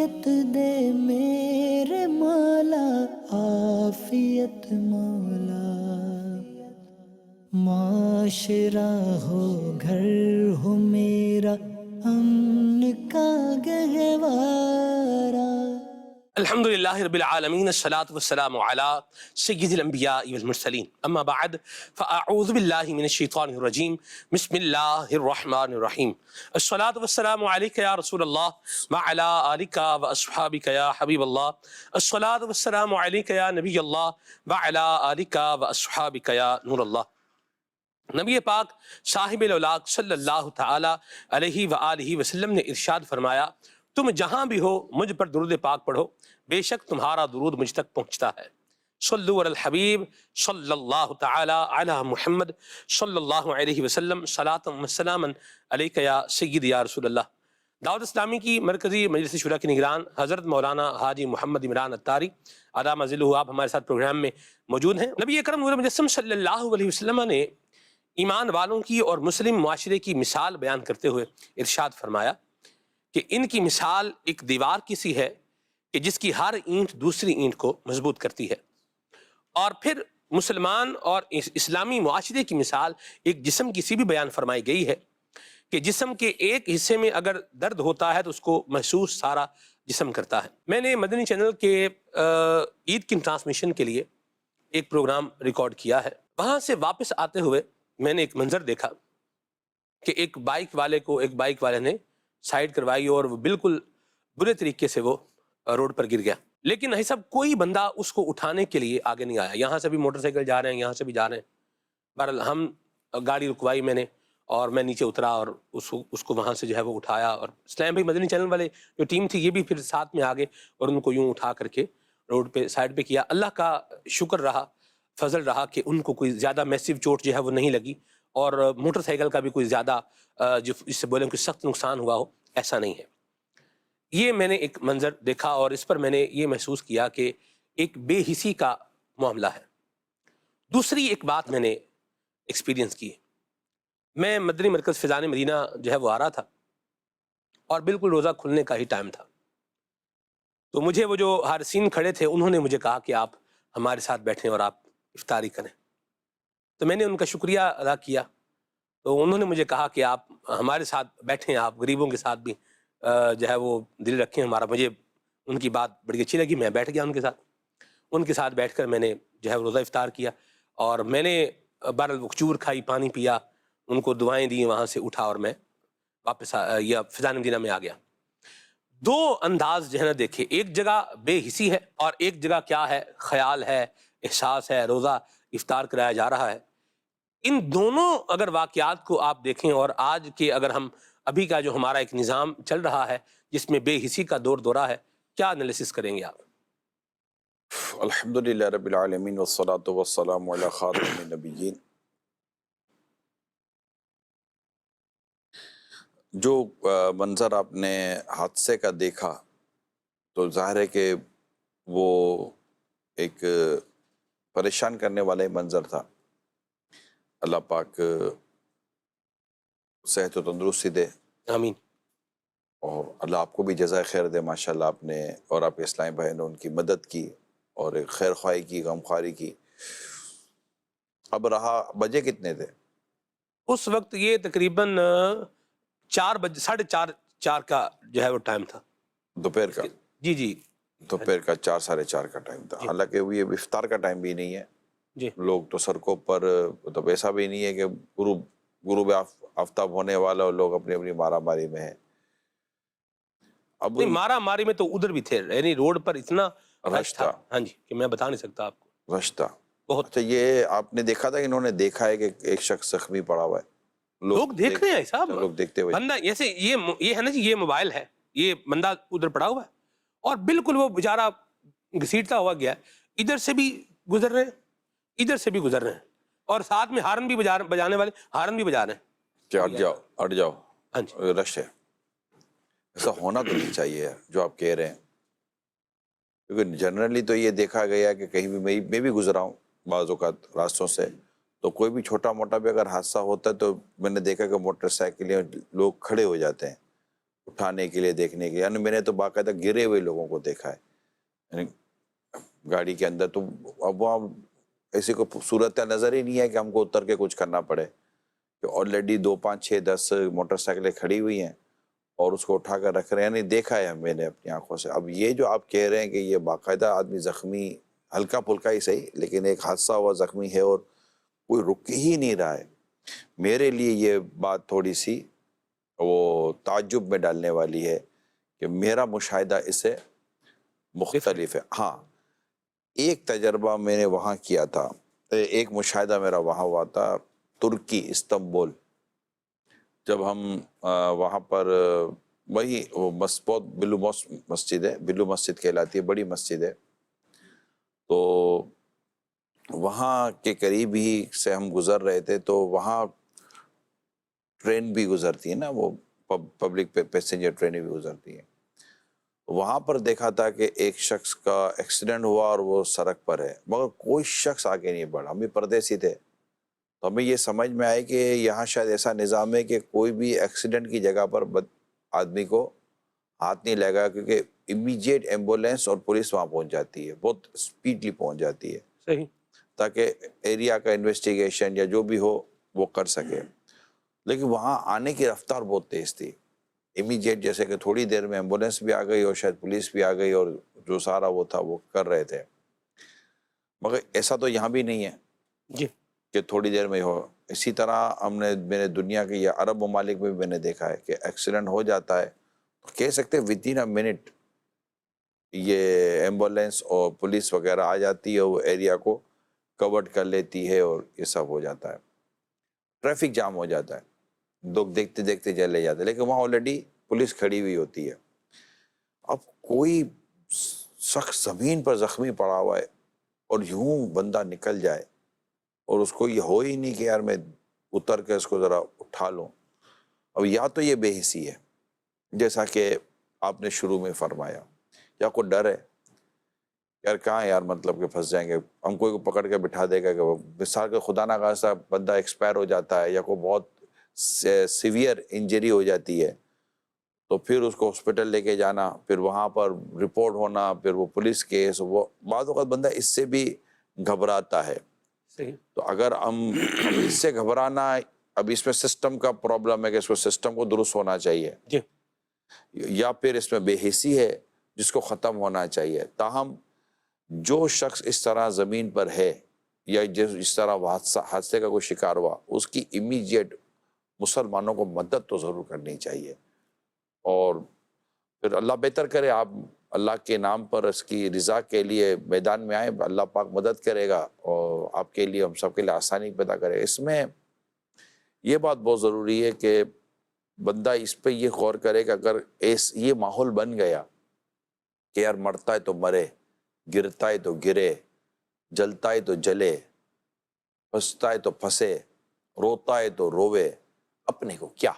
عافیت دے میرے مولا، عافیت مولا۔ معاشرہ ہو گھر ہو میرا، امن کا گہوارہ۔ الحمد للہ رب العالمین، الصلاۃ والسلام علی سید الانبیاء والمرسلین، اما بعد فاعوذ باللہ من الشیطان الرجیم، بسم اللہ الرحمن الرحیم۔ الصلاۃ والسلام علیک یا رسول اللہ وعلی آلک واصحابک یا حبیب اللہ۔ الصلاۃ والسلام علیک یا نبی اللہ وعلی آلک واصحابک یا نور اللہ۔ نبی پاک صاحب الاولاق صلی اللہ تعالی علیہ وآلہ وسلم نے ارشاد فرمایا، تم جہاں بھی ہو مجھ پر درود پاک پڑھو، بے شک تمہارا درود مجھ تک پہنچتا ہے۔ صلو علی الحبیب صلی اللہ تعالی علی محمد صلی اللہ علیہ وسلم، صلاۃ و سلاما علیک یا سید یا رسول اللہ۔ دعوت اسلامی کی مرکزی مجلس شورا کے نگران حضرت مولانا حاجی محمد عمران اتاری ادام ذلہ، آپ ہمارے ساتھ پروگرام میں موجود ہیں۔ نبی اکرم نور مجسم صلی اللہ علیہ وسلم نے ایمان والوں کی اور مسلم معاشرے کی مثال بیان کرتے ہوئے ارشاد فرمایا کہ ان کی مثال ایک دیوار کی سی ہے کہ جس کی ہر اینٹ دوسری اینٹ کو مضبوط کرتی ہے۔ اور پھر مسلمان اور اسلامی معاشرے کی مثال ایک جسم کی سی بھی بیان فرمائی گئی ہے کہ جسم کے ایک حصے میں اگر درد ہوتا ہے تو اس کو محسوس سارا جسم کرتا ہے۔ میں نے مدنی چینل کے عید کی ٹرانسمیشن کے لیے ایک پروگرام ریکارڈ کیا ہے۔ وہاں سے واپس آتے ہوئے میں نے ایک منظر دیکھا کہ ایک بائک والے نے سائیڈ کروائی اور وہ بالکل برے طریقے سے وہ روڈ پر گر گیا، لیکن نہیں صاحب کوئی بندہ اس کو اٹھانے کے لیے آگے نہیں آیا۔ یہاں سے بھی موٹر سائیکل جا رہے ہیں، یہاں سے بھی جا رہے ہیں۔ بہرحال ہم گاڑی رکوائی میں نے اور میں نیچے اترا اور اس کو وہاں سے جو ہے وہ اٹھایا، اور اسلام بھائی مدنی چینل والے جو ٹیم تھی یہ بھی پھر ساتھ میں آگے اور ان کو یوں اٹھا کر کے روڈ پہ سائیڈ پہ کیا۔ اللہ کا شکر رہا، فضل رہا کہ ان کو کوئی زیادہ میسیو چوٹ جو ہے وہ نہیں لگی، اور موٹر سائیکل کا بھی کوئی زیادہ جو اس سے بولیں کوئی سخت نقصان ہوا ہو، ایسا نہیں ہے۔ یہ میں نے ایک منظر دیکھا اور اس پر میں نے یہ محسوس کیا کہ ایک بے حسی کا معاملہ ہے۔ دوسری ایک بات میں نے ایکسپیرینس کی، میں مدنی مرکز فیضان مدینہ جو ہے وہ آ رہا تھا اور بالکل روزہ کھلنے کا ہی ٹائم تھا، تو مجھے وہ جو حارسین کھڑے تھے انہوں نے مجھے کہا کہ آپ ہمارے ساتھ بیٹھیں اور آپ افطاری کریں، تو میں نے ان کا شکریہ ادا کیا۔ تو انہوں نے مجھے کہا کہ آپ ہمارے ساتھ بیٹھیں، آپ غریبوں کے ساتھ بھی جو ہے وہ دل رکھیں ہمارا۔ مجھے ان کی بات بڑی اچھی لگی، میں بیٹھ گیا ان کے ساتھ بیٹھ کر میں نے جو ہے روزہ افطار کیا، اور میں نے بہرحال کھجور کھائی، پانی پیا، ان کو دعائیں دیں، وہاں سے اٹھا اور میں واپس یا فیضان مدینہ میں آ گیا۔ دو انداز جو ہے نا دیکھے، ایک جگہ بے حسی ہے اور ایک جگہ کیا ہے، خیال ہے، احساس ہے، روزہ افطار کرایا جا رہا ہے۔ ان دونوں اگر واقعات کو آپ دیکھیں اور آج کے اگر ہم ابھی کا جو ہمارا ایک نظام چل رہا ہے جس میں بے حسی کا دور دورہ ہے، کیا انالیسس کریں گے آپ؟ الحمدللہ رب العالمین والصلاة والسلام علی خاتم النبیین۔ جو منظر آپ نے حادثے کا دیکھا تو ظاہر ہے کہ وہ ایک پریشان کرنے والا ہی منظر تھا۔ اللہ پاک صحت و تندرستی دے، آمین۔ اور اللہ آپ کو بھی جزائے خیر دے۔ ماشاءاللہ آپ نے اور آپ کے اسلامی بھائی نے ان کی مدد کی اور ایک خیر خواہی کی، غمخواری کی۔ اب رہا بجے کتنے تھے؟ اس وقت یہ تقریباً 4 بجے، 4:30 کا جو ہے وہ ٹائم تھا، دوپہر کا؟ جی دوپہر کا 4 ساڑھے 4 کا ٹائم تھا۔ حالانکہ یہ افطار کا ٹائم بھی نہیں ہے، جی۔ لوگ تو سڑکوں پر، مطلب ایسا بھی نہیں ہے کہ غروب آفتاب ہونے والا اور لوگ اپنی اپنی مارا ماری میں ہیں۔ اب نہیں، مارا ماری میں تو ادھر بھی تھے، یعنی روڈ پر اتنا رش تھا، رشتہ ہاں جی، کہ میں بتا نہیں سکتا آپ کو، رشتہ بہت۔ اچھا، یہ آپ نے دیکھا تھا کہ انہوں نے دیکھا ہے کہ ایک شخص زخمی پڑا ہوا ہے؟ لوگ دیکھ رہے ہیں صاحب، لوگ دیکھتے ہوئے، بندہ ایسے یہ ہے نا جی، یہ موبائل ہے، یہ بندہ ادھر پڑا ہوا ہے اور بالکل وہ بیچارہ گھسیٹتا ہوا گیا، ادھر سے بھی گزر رہے ہیں، ادھر سے بھی گزر رہے ہیں، اور ساتھ میں ہارن بھی بجانے والے ہارن بھی بجا رہے ہیں کہ ہٹ جاؤ، ہاں جی۔ رش ہے۔ ایسا ہونا تو نہیں چاہیے جو آپ کہہ رہے ہیں، کیونکہ جنرلی تو یہ دیکھا گیا کہ کہیں بھی میں بھی گزرا ہوں بعض اوقات راستوں سے، تو کوئی بھی چھوٹا موٹا بھی اگر حادثہ ہوتا ہے تو میں نے دیکھا کہ موٹر سائیکلیں لوگ کھڑے ہو جاتے ہیں، اٹھانے کے لیے دیکھنے کے لیے. یعنی میں نے تو باقاعدہ گرے ہوئے لوگوں کو دیکھا ہے یعنی گاڑی کے اندر. تو اب وہاں ایسی کوئی صورت نظر ہی نہیں ہے کہ ہم کو اتر کے کچھ کرنا پڑے, کہ آلریڈی 2 5 6 10 موٹر سائیکلیں کھڑی ہوئی ہیں اور اس کو اٹھا کر رکھ رہے ہیں. یعنی دیکھا ہے میں نے اپنی آنکھوں سے. اب یہ جو آپ کہہ رہے ہیں کہ یہ باقاعدہ آدمی زخمی, ہلکا پھلکا ہی صحیح, لیکن ایک حادثہ ہوا زخمی ہے اور کوئی رک ہی نہیں رہا ہے, میرے لیے یہ بات تھوڑی سی وہ تعجب میں ڈالنے والی ہے کہ میرا مشاہدہ اس سے مختلف ہے. ہاں, ایک تجربہ میں نے وہاں کیا تھا, ایک مشاہدہ میرا وہاں ہوا تھا ترکی استنبول. جب ہم وہاں پر وہی وہ بہت بلو مسجد ہے, بلو مسجد کہلاتی ہے, بڑی مسجد ہے. تو وہاں کے قریب ہی سے ہم گزر رہے تھے, تو وہاں ٹرین بھی گزرتی ہے نا, وہ پبلک پیسنجر ٹرینیں بھی گزرتی ہیں. وہاں پر دیکھا تھا کہ ایک شخص کا ایکسیڈنٹ ہوا اور وہ سڑک پر ہے, مگر کوئی شخص آگے نہیں بڑھا. ہم بھی پردیسی تھے تو ہمیں یہ سمجھ میں آئے کہ یہاں شاید ایسا نظام ہے کہ کوئی بھی ایکسیڈنٹ کی جگہ پر آدمی کو ہاتھ نہیں لگا, کیونکہ امیجیٹ ایمبولینس اور پولیس وہاں پہنچ جاتی ہے, بہت اسپیڈلی پہنچ جاتی ہے, صحیح, تاکہ ایریا کا انویسٹیگیشن یا جو بھی ہو وہ کر سکے. لیکن وہاں آنے کی رفتار بہت تیز تھی, امیجیٹ, جیسے کہ تھوڑی دیر میں ایمبولینس بھی آ گئی اور شاید پولیس بھی آ گئی اور جو سارا وہ تھا وہ کر رہے تھے. مگر ایسا تو یہاں بھی نہیں ہے جی, کہ تھوڑی دیر میں ہو. اسی طرح میں نے دنیا کے یا عرب ممالک میں بھی میں نے دیکھا ہے کہ ایکسیڈنٹ ہو جاتا ہے تو کہہ سکتے ود ان اے منٹ یہ ایمبولینس اور پولیس وغیرہ آ جاتی ہے, وہ ایریا کو کورڈ کر لیتی ہے اور یہ سب ہو جاتا ہے, ٹریفک جام ہو جاتا ہے, لوگ دیکھتے دیکھتے چلے جاتے ہیں, لیکن وہاں آلریڈی پولیس کھڑی ہوئی ہوتی ہے. اب کوئی شخص زمین پر زخمی پڑا ہوا ہے اور یوں بندہ نکل جائے اور اس کو یہ ہو ہی نہیں کہ یار میں اتر کے اس کو ذرا اٹھا لوں. اب یا تو یہ بے حسی ہے جیسا کہ آپ نے شروع میں فرمایا, یا کوئی ڈر ہے یار کہاں یار مطلب کہ پھنس جائیں گے, ہم کوئی پکڑ کے بٹھا دے گا کہ وہ مثال کے خدا نہ خواستہ بندہ ایکسپائر ہو جاتا ہے یا کوئی بہت سیویئر انجری ہو جاتی ہے, تو پھر اس کو ہاسپٹل لے کے جانا, پھر وہاں پر رپورٹ ہونا, پھر وہ پولیس کیس, وہ بعض اوقات بندہ اس سے بھی گھبراتا ہے. صحیح, تو اگر اب اس سے گھبرانا, اب اس میں سسٹم کا پرابلم ہے کہ اس کو سسٹم کو درست ہونا چاہیے, جی, یا پھر اس میں بے حسی ہے جس کو ختم ہونا چاہیے. تاہم جو شخص اس طرح زمین پر ہے یا جس طرح حادثے کا کوئی شکار ہوا, اس کی امیجیٹ مسلمانوں کو مدد تو ضرور کرنی چاہیے. اور پھر اللہ بہتر کرے, آپ اللہ کے نام پر اس کی رضا کے لیے میدان میں آئیں, اللہ پاک مدد کرے گا اور آپ کے لیے, ہم سب کے لیے آسانی پیدا کرے. اس میں یہ بات بہت ضروری ہے کہ بندہ اس پہ یہ غور کرے کہ اگر یہ ماحول بن گیا کہ یار مرتا ہے تو مرے, گرتا ہے تو گرے, جلتا ہے تو جلے, پھنستا ہے تو پھنسے, روتا ہے تو روے, اپنے کو کیا.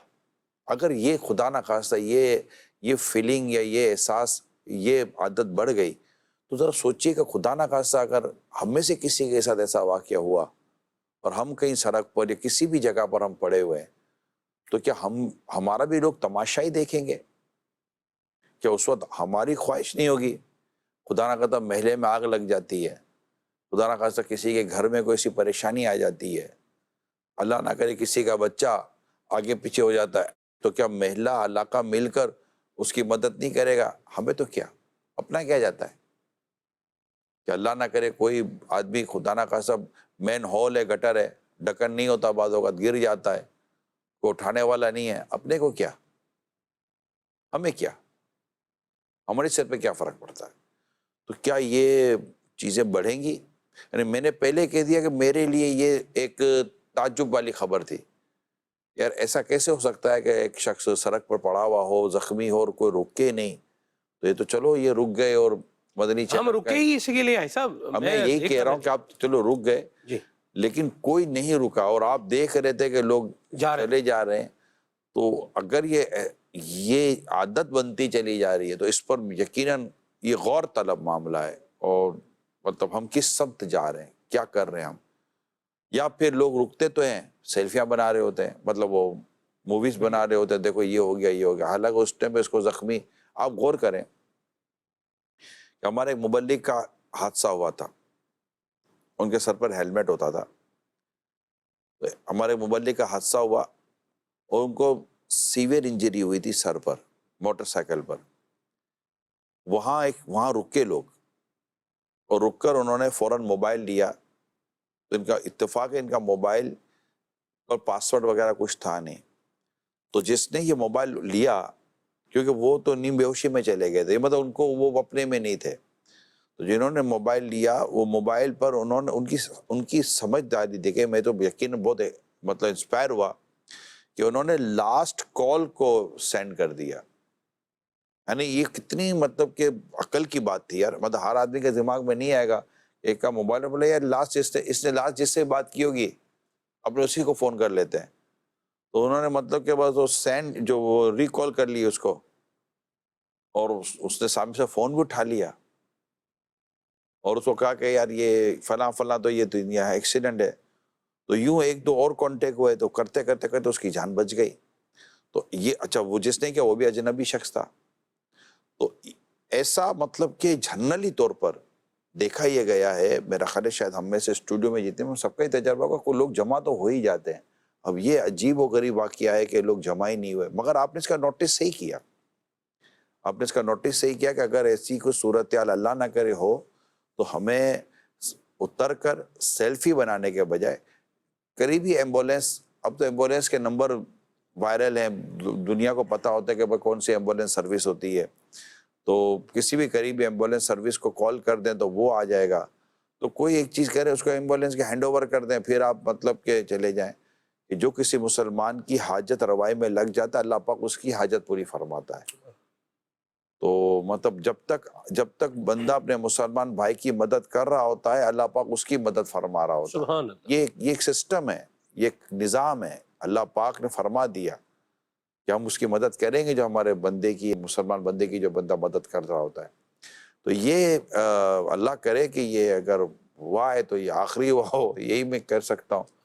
اگر یہ خدا نہ خواستہ یہ فیلنگ یا یہ احساس, یہ عادت بڑھ گئی, تو ذرا سوچیے کہ خدا نہ خواستہ اگر ہم میں سے کسی کے ساتھ ایسا واقعہ ہوا اور ہم کہیں سڑک پر یا کسی بھی جگہ پر ہم پڑے ہوئے ہیں, تو کیا ہمارا بھی لوگ تماشا ہی دیکھیں گے؟ کیا اس وقت ہماری خواہش نہیں ہوگی؟ خدا نہ خواستہ محلے میں آگ لگ جاتی ہے, خدا نہ خواستہ کسی کے گھر میں کوئی سی پریشانی آ جاتی ہے, اللہ نہ کرے کسی کا بچہ آگے پیچھے ہو جاتا ہے, تو کیا محلہ علاقہ مل کر اس کی مدد نہیں کرے گا؟ ہمیں تو کیا اپنا کیا جاتا ہے کہ اللہ نہ کرے کوئی آدمی خدا نہ خواستہ مین ہول ہے, گٹر ہے, ڈھکن نہیں ہوتا, بعض اوقات گر جاتا ہے, کوئی اٹھانے والا نہیں ہے, اپنے کو کیا, ہمیں کیا, ہمارے سر پہ کیا فرق پڑتا ہے؟ تو کیا یہ چیزیں بڑھیں گی؟ یعنی میں نے پہلے کہہ دیا کہ میرے لیے یہ ایک تعجب والی خبر تھی. یار ایسا کیسے ہو سکتا ہے کہ ایک شخص سڑک پر پڑا ہوا ہو, زخمی ہو اور کوئی رکے نہیں؟ تو یہ تو چلو یہ رک گئے اور مدنی ہم رکے ہی اسی کے لیے آئے صاحب. میں یہی کہہ رہا ہوں کہ آپ چلو رک گئے, جی, لیکن کوئی نہیں رکا اور آپ دیکھ رہے تھے کہ لوگ چلے جا رہے ہیں. تو اگر یہ عادت بنتی چلی جا رہی ہے تو اس پر یقیناً یہ غور طلب معاملہ ہے, اور مطلب ہم کس سمت جا رہے ہیں, کیا کر رہے ہیں ہم. یا پھر لوگ رکتے تو ہیں, سیلفیاں بنا رہے ہوتے ہیں, مطلب وہ موویز بنا رہے ہوتے ہیں، دیکھو یہ ہو گیا یہ ہو گیا، حالانکہ اس ٹائم پہ اس کو زخمی. آپ غور کریں کہ ہمارے ایک مبلغ کا حادثہ ہوا تھا، ان کے سر پر ہیلمٹ ہوتا تھا، ہمارے مبلغ کا حادثہ ہوا اور ان کو سیویئر انجری ہوئی تھی سر پر، موٹر سائیکل پر. وہاں رکے لوگ، اور رک کر انہوں نے فوراً موبائل لیا. تو ان کا اتفاق ہے ان کا موبائل اور پاسورڈ وغیرہ کچھ تھا نہیں. تو جس نے یہ موبائل لیا، کیونکہ وہ تو نیم بے ہوشی میں چلے گئے تھے، مطلب ان کو وہ اپنے میں نہیں تھے، تو جنہوں نے موبائل لیا وہ موبائل پر انہوں نے ان کی سمجھداری دیکھے. میں تو یقین بہت مطلب انسپائر ہوا کہ انہوں نے لاسٹ کال کو سینڈ کر دیا. یعنی یہ کتنی مطلب کہ عقل کی بات تھی یار. مطلب ہر آدمی کے دماغ میں نہیں آئے گا ایک کا موبائل بولے یار لاسٹ اس نے لاسٹ جس سے بات کی ہوگی اپنے اسی کو فون کر لیتے ہیں. تو انہوں نے مطلب کہ بس وہ سینڈ جو وہ ریکال کر لی اس کو، اور اس نے سامنے سے فون بھی اٹھا لیا اور اس کو کہا کہ یار یہ فلاں فلاں تو یہ دنیا ہے، ایکسیڈنٹ ہے. تو یوں ایک دو اور کانٹیکٹ ہوئے تو کرتے کرتے کرتے اس کی جان بچ گئی. تو یہ اچھا وہ جس نے کیا وہ بھی اجنبی شخص تھا. تو ایسا مطلب کہ جنرلی طور پر دیکھا یہ گیا ہے، میرا خیال ہے شاید ہم میں سے اسٹوڈیو میں جتنے سب کا ہی تجربہ ہوگا، کوئی لوگ جمع تو ہو ہی جاتے ہیں. اب یہ عجیب و غریب واقعہ ہے کہ لوگ جمع ہی نہیں ہوئے. مگر آپ نے اس کا نوٹس صحیح کیا، آپ نے اس کا نوٹس صحیح کیا کہ اگر ایسی کوئی صورتحال اللہ نہ کرے ہو تو ہمیں اتر کر سیلفی بنانے کے بجائے قریبی ایمبولینس، اب تو ایمبولینس کے نمبر وائرل ہیں، دنیا کو پتہ ہوتا ہے کہ کون سی ایمبولینس سروس ہوتی ہے، تو کسی بھی قریبی ایمبولینس سروس کو کال کر دیں تو وہ آ جائے گا. تو کوئی ایک چیز کرے اس کو ایمبولینس کے ہینڈ اوور کر دیں، پھر آپ مطلب کہ چلے جائیں. کہ جو کسی مسلمان کی حاجت روائی میں لگ جاتا ہے اللہ پاک اس کی حاجت پوری فرماتا ہے. تو مطلب جب تک بندہ اپنے مسلمان بھائی کی مدد کر رہا ہوتا ہے اللہ پاک اس کی مدد فرما رہا ہوتا ہے. سبحان اللہ. یہ ایک سسٹم ہے، یہ ایک نظام ہے، اللہ پاک نے فرما دیا کہ ہم اس کی مدد کریں گے جو ہمارے بندے کی، مسلمان بندے کی جو بندہ مدد کر رہا ہوتا ہے. تو یہ اللہ کرے کہ یہ اگر ہوا ہے تو یہ آخری ہوا ہو، یہی میں کر سکتا ہوں.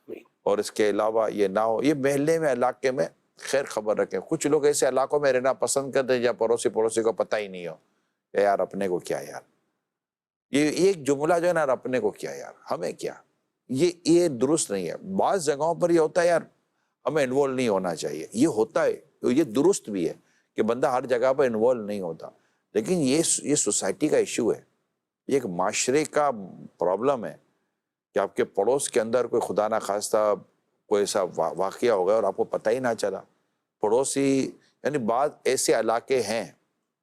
اور اس کے علاوہ یہ نہ ہو. یہ محلے میں علاقے میں خیر خبر رکھیں. کچھ لوگ ایسے علاقوں میں رہنا پسند کرتے ہیں جہاں پڑوسی کو پتہ ہی نہیں ہو کہ یار اپنے کو کیا یار، یہ ایک جملہ جو ہے نا اپنے کو کیا یار، ہمیں کیا، یہ درست نہیں ہے. بعض جگہوں پر یہ ہوتا ہے یار ہمیں انوالو نہیں ہونا چاہیے، یہ ہوتا ہے، یہ درست بھی ہے کہ بندہ ہر جگہ پر انوالو نہیں ہوتا. لیکن یہ سوسائٹی کا ایشو ہے، یہ ایک معاشرے کا پرابلم ہے کہ آپ کے پڑوس کے اندر کوئی خدا نہ خواستہ کوئی ایسا واقعہ ہو گیا اور آپ کو پتہ ہی نہ چلا. پڑوسی یعنی بعض ایسے علاقے ہیں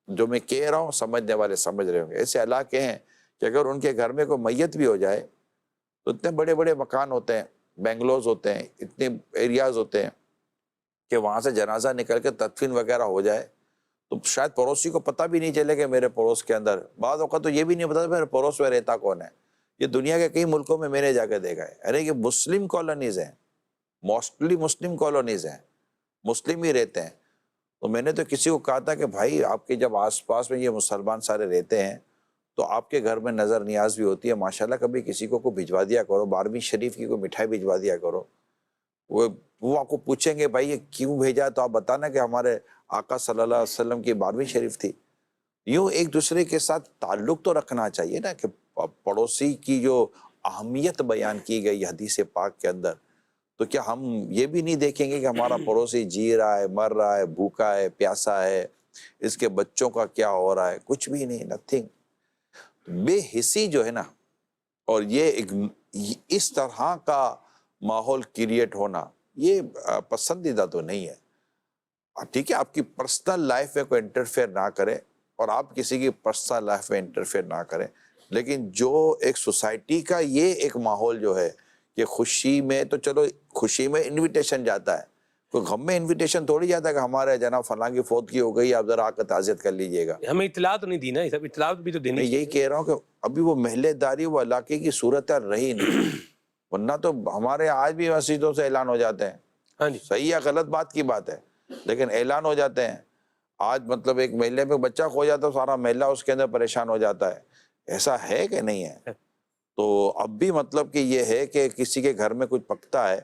جو میں کہہ رہا ہوں سمجھنے والے سمجھ رہے ہوں گے، ایسے علاقے ہیں کہ اگر ان کے گھر میں کوئی میت بھی ہو جائے تو اتنے بڑے بڑے مکان ہوتے ہیں، بنگلوز ہوتے ہیں، اتنے ایریاز ہوتے ہیں کہ وہاں سے جنازہ نکل کے تدفین وغیرہ ہو جائے تو شاید پڑوسی کو پتہ بھی نہیں چلے کہ میرے پڑوس کے اندر، بعض اوقات تو یہ بھی نہیں پتا میرے پڑوس میں رہتا کون ہے. یہ دنیا کے کئی ملکوں میں میں نے جا کے دیکھا ہے. ارے یہ مسلم کالونیز ہیں، موسٹلی مسلم کالونیز ہیں، مسلم ہی رہتے ہیں. تو میں نے تو کسی کو کہا تھا کہ بھائی آپ کے جب آس پاس میں یہ مسلمان سارے رہتے ہیں تو آپ کے گھر میں نظر نیاز بھی ہوتی ہے، ماشاءاللہ کبھی کسی کو بھجوا دیا کرو، 12ویں شریف کی کوئی مٹھائی بھجوا دیا کرو. وہ آپ کو پوچھیں گے بھائی یہ کیوں بھیجا، تو آپ بتانا کہ ہمارے آقا صلی اللہ علیہ وسلم کی 12ویں شریف تھی. یوں ایک دوسرے کے ساتھ تعلق تو رکھنا چاہیے نا، کہ پڑوسی کی جو اہمیت بیان کی گئی حدیث پاک کے اندر، تو کیا ہم یہ بھی نہیں دیکھیں گے کہ ہمارا پڑوسی جی رہا ہے، مر رہا ہے، بھوکا ہے، پیاسا ہے، اس کے بچوں کا کیا ہو رہا ہے؟ کچھ بھی نہیں، نتھنگ. بے حسی جو ہے نا، اور یہ اس طرح کا ماحول کریٹ ہونا یہ پسندیدہ تو نہیں ہے. ٹھیک ہے آپ کی پرسنل لائف میں کوئی انٹرفیئر نہ کرے اور آپ کسی کی پرسنل لائف میں انٹرفیئر نہ کریں، لیکن جو ایک سوسائٹی کا یہ ایک ماحول جو ہے کہ خوشی میں تو چلو خوشی میں انویٹیشن جاتا ہے، کوئی غم میں انویٹیشن تھوڑی جاتا ہے کہ ہمارے جناب فلاں کی فوتگی ہو گئی آپ ذرا آ کر تعزیت کر لیجئے گا. ہمیں اطلاع تو نہیں دی نا، یہ سب اطلاع بھی تو دینی میں یہی کہہ رہا ہوں کہ ابھی وہ محلے داری وہ علاقے کی صورت رہی نہیں، ورنہ تو ہمارے آج بھی مسجدوں سے اعلان ہو جاتے ہیں. ہاں جی صحیح یا غلط بات کی بات ہے لیکن اعلان ہو جاتے ہیں. آج مطلب ایک محلے میں بچہ کھو جاتا ہے سارا محلہ اس کے اندر پریشان ہو جاتا ہے. ایسا ہے کہ نہیں ہے؟ تو اب بھی مطلب کہ یہ ہے کہ کسی کے گھر میں کچھ پکتا ہے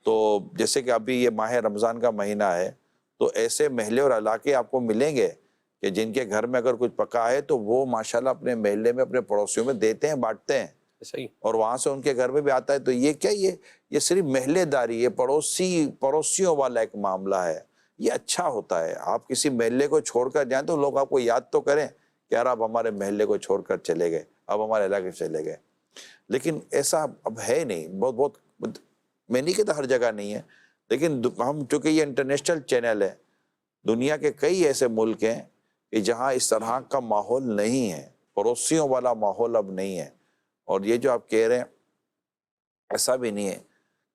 تو جیسے کہ ابھی یہ ماہ رمضان کا مہینہ ہے، تو ایسے محلے اور علاقے آپ کو ملیں گے کہ جن کے گھر میں اگر کچھ پکا ہے تو وہ ماشاءاللہ اپنے محلے میں اپنے پڑوسیوں میں دیتے ہیں، بانٹتے ہیں، صحیح، اور وہاں سے ان کے گھر میں بھی آتا ہے. تو یہ کیا، یہ صرف محلے داری، یہ پڑوسیوں والا ایک معاملہ ہے. یہ اچھا ہوتا ہے. آپ کسی محلے کو چھوڑ کر جائیں تو لوگ آپ کو یاد تو کریں کہ یار آپ ہمارے محلے کو چھوڑ کر چلے گئے، آپ ہمارے علاقے سے چلے گئے. لیکن ایسا اب ہے نہیں. بہت میں نہیں کہتا ہر جگہ نہیں ہے، لیکن ہم چونکہ یہ انٹرنیشنل چینل ہے، دنیا کے کئی ایسے ملک ہیں کہ جہاں اس طرح کا ماحول نہیں ہے، پڑوسیوں والا ماحول اب نہیں ہے. اور یہ جو آپ کہہ رہے ہیں ایسا بھی نہیں ہے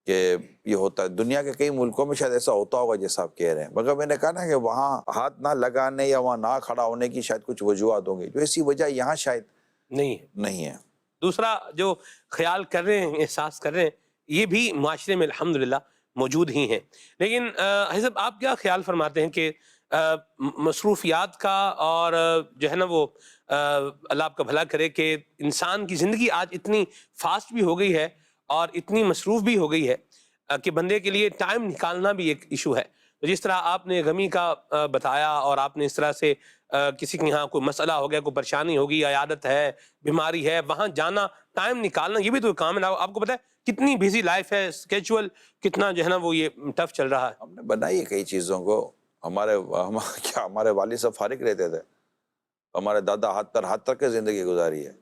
کہ یہ ہوتا ہے. دنیا کے کئی ملکوں میں شاید ایسا ہوتا ہوگا جیسا آپ کہہ رہے ہیں، مگر میں نے کہا نا کہ وہاں ہاتھ نہ لگانے یا وہاں نہ کھڑا ہونے کی شاید کچھ وجوہات ہوں گی، جو ایسی وجہ یہاں شاید نہیں ہے. نہیں ہے. دوسرا جو خیال کر رہے ہیں، احساس کر رہے ہیں، یہ بھی معاشرے میں الحمدللہ موجود ہی ہیں. لیکن حضرت آپ کیا خیال فرماتے ہیں کہ مصروفیات کا اور جو ہے نا وہ اللہ آپ کا بھلا کرے کہ انسان کی زندگی آج اتنی فاسٹ بھی ہو گئی ہے اور اتنی مصروف بھی ہو گئی ہے کہ بندے کے لیے ٹائم نکالنا بھی ایک ایشو ہے. تو جس طرح آپ نے غمی کا بتایا اور آپ نے اس طرح سے کسی کے یہاں کوئی مسئلہ ہو گیا، کوئی پریشانی ہوگی، عیادت ہے، بیماری ہے، وہاں جانا، ٹائم نکالنا، یہ بھی تو کام ہے. آپ کو پتہ ہے کتنی بزی لائف ہے، اسکیجول کتنا جو ہے نا وہ یہ ٹف چل رہا ہے. ہم نے بنائی ہے کئی چیزوں کو. ہمارے والد صاحب فارغ رہتے تھے، ہمارے دادا ہاتھ تر کے زندگی گزاری ہے.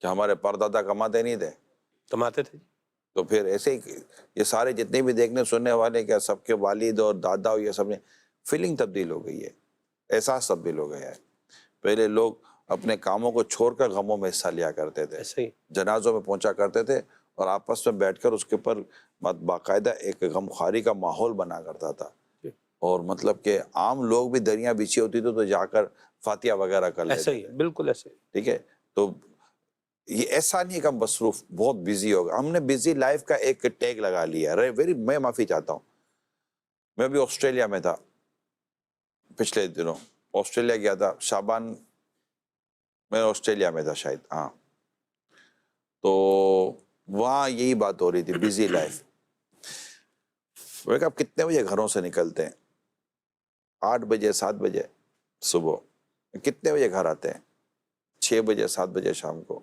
کہ ہمارے پردادا کماتے نہیں تھے، کماتے تھے. تو پھر ایسے ہی یہ سارے جتنے بھی دیکھنے سننے والے کیا سب کے والد اور دادا یہ سب نے فیلنگ تبدیل ہو گئی ہے، احساس تبدیل ہو گیا ہے. پہلے لوگ اپنے کاموں کو چھوڑ کر غموں میں حصہ لیا کرتے تھے، ایسے ہی جنازوں میں پہنچا کرتے تھے، اور آپس میں بیٹھ کر اس کے اوپر باقاعدہ ایک غمخواری کا ماحول بنا کرتا تھا. اور مطلب کہ عام لوگ بھی دریاں بچھی ہوتی تھی تو جا کر فاتحہ وغیرہ کر لیتے ایسے ہی تھے. بالکل ایسے ہی. ٹھیک ہے. تو یہ ایسا نہیں کہ ہم مصروف بہت بزی ہوگا. ہم نے بزی لائف کا ایک ٹیگ لگا لیا ہے. میں معافی چاہتا ہوں، میں بھی آسٹریلیا میں تھا پچھلے دنوں، آسٹریلیا گیا تھا شعبان میں، آسٹریلیا میں تھا شاید، ہاں. تو وہاں یہی بات ہو رہی تھی، بزی لائف. میں کہا آپ کتنے بجے گھروں سے نکلتے ہیں؟ 8 بجے 7 بجے صبح. کتنے بجے گھر آتے ہیں؟ 6 بجے 7 بجے شام کو.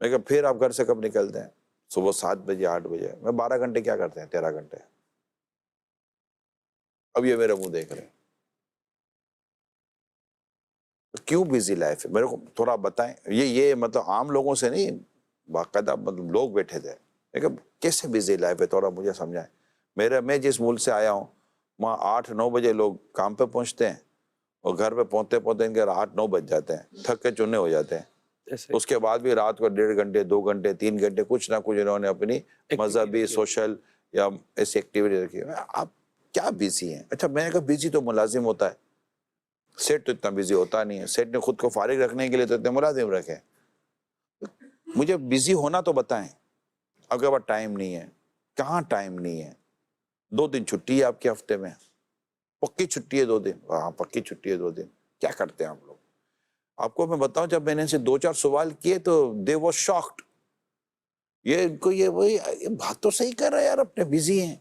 میں کہا پھر آپ گھر سے کب نکلتے ہیں؟ صبح 7 بجے 8 بجے. میں 12 گھنٹے کیا کرتے ہیں؟ 13 گھنٹے. اب یہ میرے منہ دیکھ رہے ہیں. کیوں بزی لائف ہے؟ میرے کو تھوڑا بتائیں. یہ مطلب عام لوگوں سے نہیں، باقاعدہ مطلب لوگ بیٹھے تھے. میں کہا کیسے بزی لائف ہے؟ تھوڑا مجھے سمجھائیں. میں جس ملک سے آیا ہوں وہاں 8-9 بجے لوگ کام پہ پہنچتے ہیں اور گھر پہ پہنچتے ان کے 8-9 بج جاتے ہیں، تھک کے چونے ہو جاتے ہیں. ایسے اس کے بعد بھی رات کو 1.5 گھنٹے 2 گھنٹے 3 گھنٹے کچھ نہ کچھ انہوں نے اپنی مذہبی سوشل یا ایسی ایکٹیویٹی رکھی. آپ کیا بزی ہیں؟ اچھا میں نے کہا بزی تو ملازم ہوتا ہے، سیٹ تو اتنا بزی ہوتا نہیں ہے. سیٹ نے خود کو فارغ رکھنے کے لیے تو اتنے ملازم رکھے. مجھے بزی ہونا تو بتائیں. آپ کے پاس ٹائم نہیں ہے. کہاں ٹائم نہیں ہے؟ 2 دن چھٹی ہے آپ کے ہفتے میں، پکی چھٹی ہے 2 دن. ہاں پکی چھٹی ہے 2 دن. کیا کرتے ہیں آپ لوگ؟ آپ کو میں بتاؤں جب میں نے ان سے 2-4 سوال کیے تو دے واز شاکڈ. یہ بات تو صحیح کر رہا ہے یار، اپنے بزی ہیں.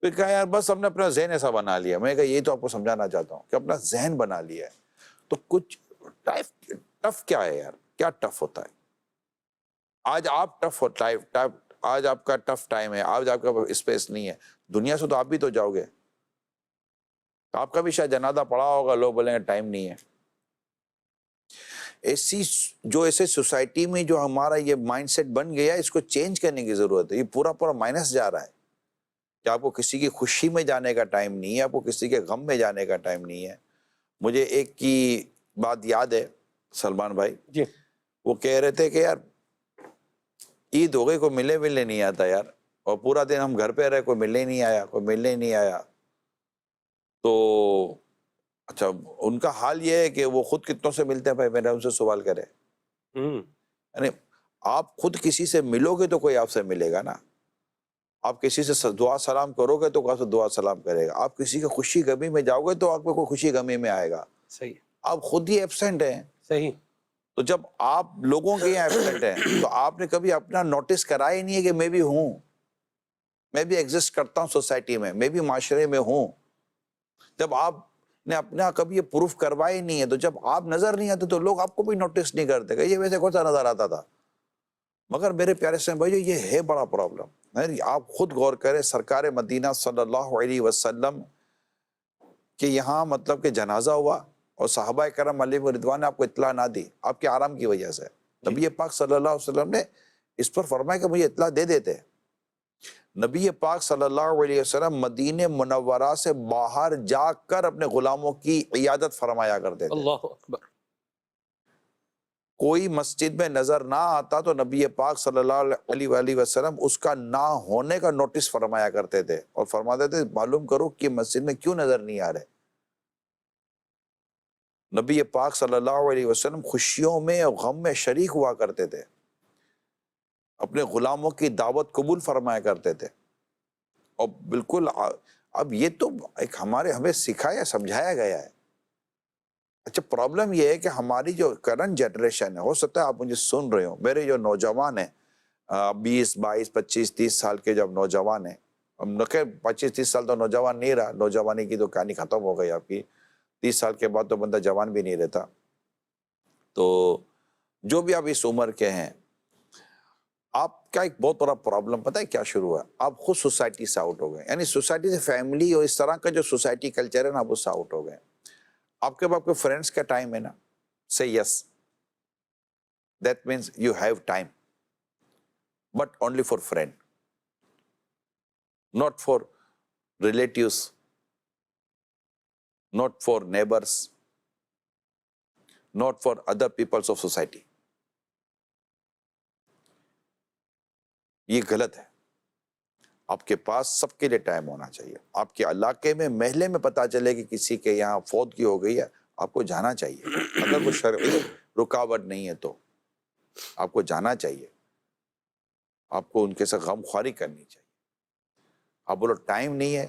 پھر کہا یار بس ہم نے اپنا ذہن ایسا بنا لیا. میں کہا یہ تو آپ کو سمجھانا چاہتا ہوں کہ اپنا ذہن بنا لیا ہے. تو کچھ ٹف کیا ہے یار؟ کیا ٹف ہوتا ہے؟ آج آپ آج آپ کا ٹف ٹائم ہے، آج آپ کا اسپیس نہیں ہے. دنیا سے تو آپ بھی تو جاؤ گے. آپ کا بھی شاید جنازہ پڑا ہوگا، لوگ بولیں گے ٹائم نہیں ہے. ایسے سوسائٹی میں جو ہمارا یہ مائنڈ سیٹ بن گیا ہے، اس کو چینج کرنے کی ضرورت ہے. یہ پورا مائنس جا رہا ہے کہ آپ کو کسی کی خوشی میں جانے کا ٹائم نہیں ہے، آپ کو کسی کے غم میں جانے کا ٹائم نہیں ہے. مجھے ایک کی بات یاد ہے، سلمان بھائی جی. وہ کہہ رہے تھے کہ یار عید ہو گئی، کوئی ملنے نہیں آتا یار، اور پورا دن ہم گھر پہ رہے، کوئی ملنے نہیں آیا. تو اچھا ان کا حال یہ ہے کہ وہ خود کتنوں سے ملتے ہیں بھائی؟ میں نے ان سے سوال کرے. یعنی آپ خود کسی سے ملو گے تو کوئی آپ سے ملے گا نا. آپ کسی سے دعا سلام کرو گے تو کوئی آپ سے دعا سلام کرے گا. آپ کسی کے خوشی غمی میں جاؤ گے تو آپ کو کوئی خوشی غمی میں آئے گا. صحیح. آپ خود ہی ایبسینٹ ہیں. صحیح. تو جب آپ لوگوں کے یہاں ایبسینٹ ہیں تو آپ نے کبھی اپنا نوٹس کرا ہی نہیں ہے کہ میں بھی ہوں، میں بھی ایگزسٹ کرتا ہوں سوسائٹی میں بھی معاشرے میں ہوں. جب آپ نے اپنا کبھی یہ پروف کروایا ہی نہیں ہے، تو جب آپ نظر نہیں آتے تو لوگ آپ کو بھی نوٹس نہیں کرتے کہ یہ ویسے کون سا نظر آتا تھا. مگر میرے پیارے سے بھائی، یہ ہے بڑا پرابلم. آپ خود غور کریں، سرکار مدینہ صلی اللہ علیہ وسلم کہ یہاں مطلب کہ جنازہ ہوا اور صحابہ کرام علیہ رضوان نے آپ کو اطلاع نہ دی آپ کے آرام کی وجہ سے. نبی پاک صلی اللہ علیہ وسلم نے اس پر فرمایا کہ مجھے اطلاع دے دیتے. نبی پاک صلی اللہ علیہ وسلم مدینہ منورہ سے باہر جا کر اپنے غلاموں کی عیادت فرمایا کرتے تھے. اللہ اکبر. کوئی مسجد میں نظر نہ آتا تو نبی پاک صلی اللہ علیہ وآلہ وسلم اس کا نہ ہونے کا نوٹس فرمایا کرتے تھے اور فرماتے تھے معلوم کرو کہ مسجد میں کیوں نظر نہیں آ رہے. نبی پاک صلی اللہ علیہ وسلم خوشیوں میں اور غم میں شریک ہوا کرتے تھے، اپنے غلاموں کی دعوت قبول فرمایا کرتے تھے. اور بالکل اب یہ تو ایک ہمیں سکھایا سمجھایا گیا ہے. اچھا، پرابلم یہ ہے کہ ہماری جو کرنٹ جنریشن ہے، ہو سکتا ہے آپ مجھے سن رہے ہو، میرے جو نوجوان ہیں 20 22 25 30 سال کے جب نوجوان ہیں، 25 30 سال تو نوجوان نہیں رہا، نوجوانی کی تو کہانی ختم ہو گئی آپ کی. 30 سال کے بعد تو بندہ جوان بھی نہیں رہتا. تو جو بھی آپ اس عمر کے ہیں، آپ کا ایک بہت بڑا پرابلم پتہ ہے کیا شروع ہوا؟ آپ خود سوسائٹی سے آؤٹ ہو گئے، یعنی سوسائٹی سے فیملی اور اس طرح کا جو سوسائٹی کلچر ہے نا، آپ اس سے آؤٹ ہو گئے. آپ کے پاس کوئی فرینڈس کا ٹائم ہے نا، سے yes that means you have time but only for friend, not for relatives, not for neighbors, not for other peoples of society. یہ غلط ہے. آپ کے پاس سب کے لیے ٹائم ہونا چاہیے. آپ کے علاقے میں محلے میں پتہ چلے کہ کسی کے یہاں فوتگی ہو گئی ہے، آپ کو جانا چاہیے. اگر کوئی شرعی رکاوٹ نہیں ہے تو آپ کو جانا چاہیے، آپ کو ان کے ساتھ غم خواری کرنی چاہیے. آپ بولو ٹائم نہیں ہے،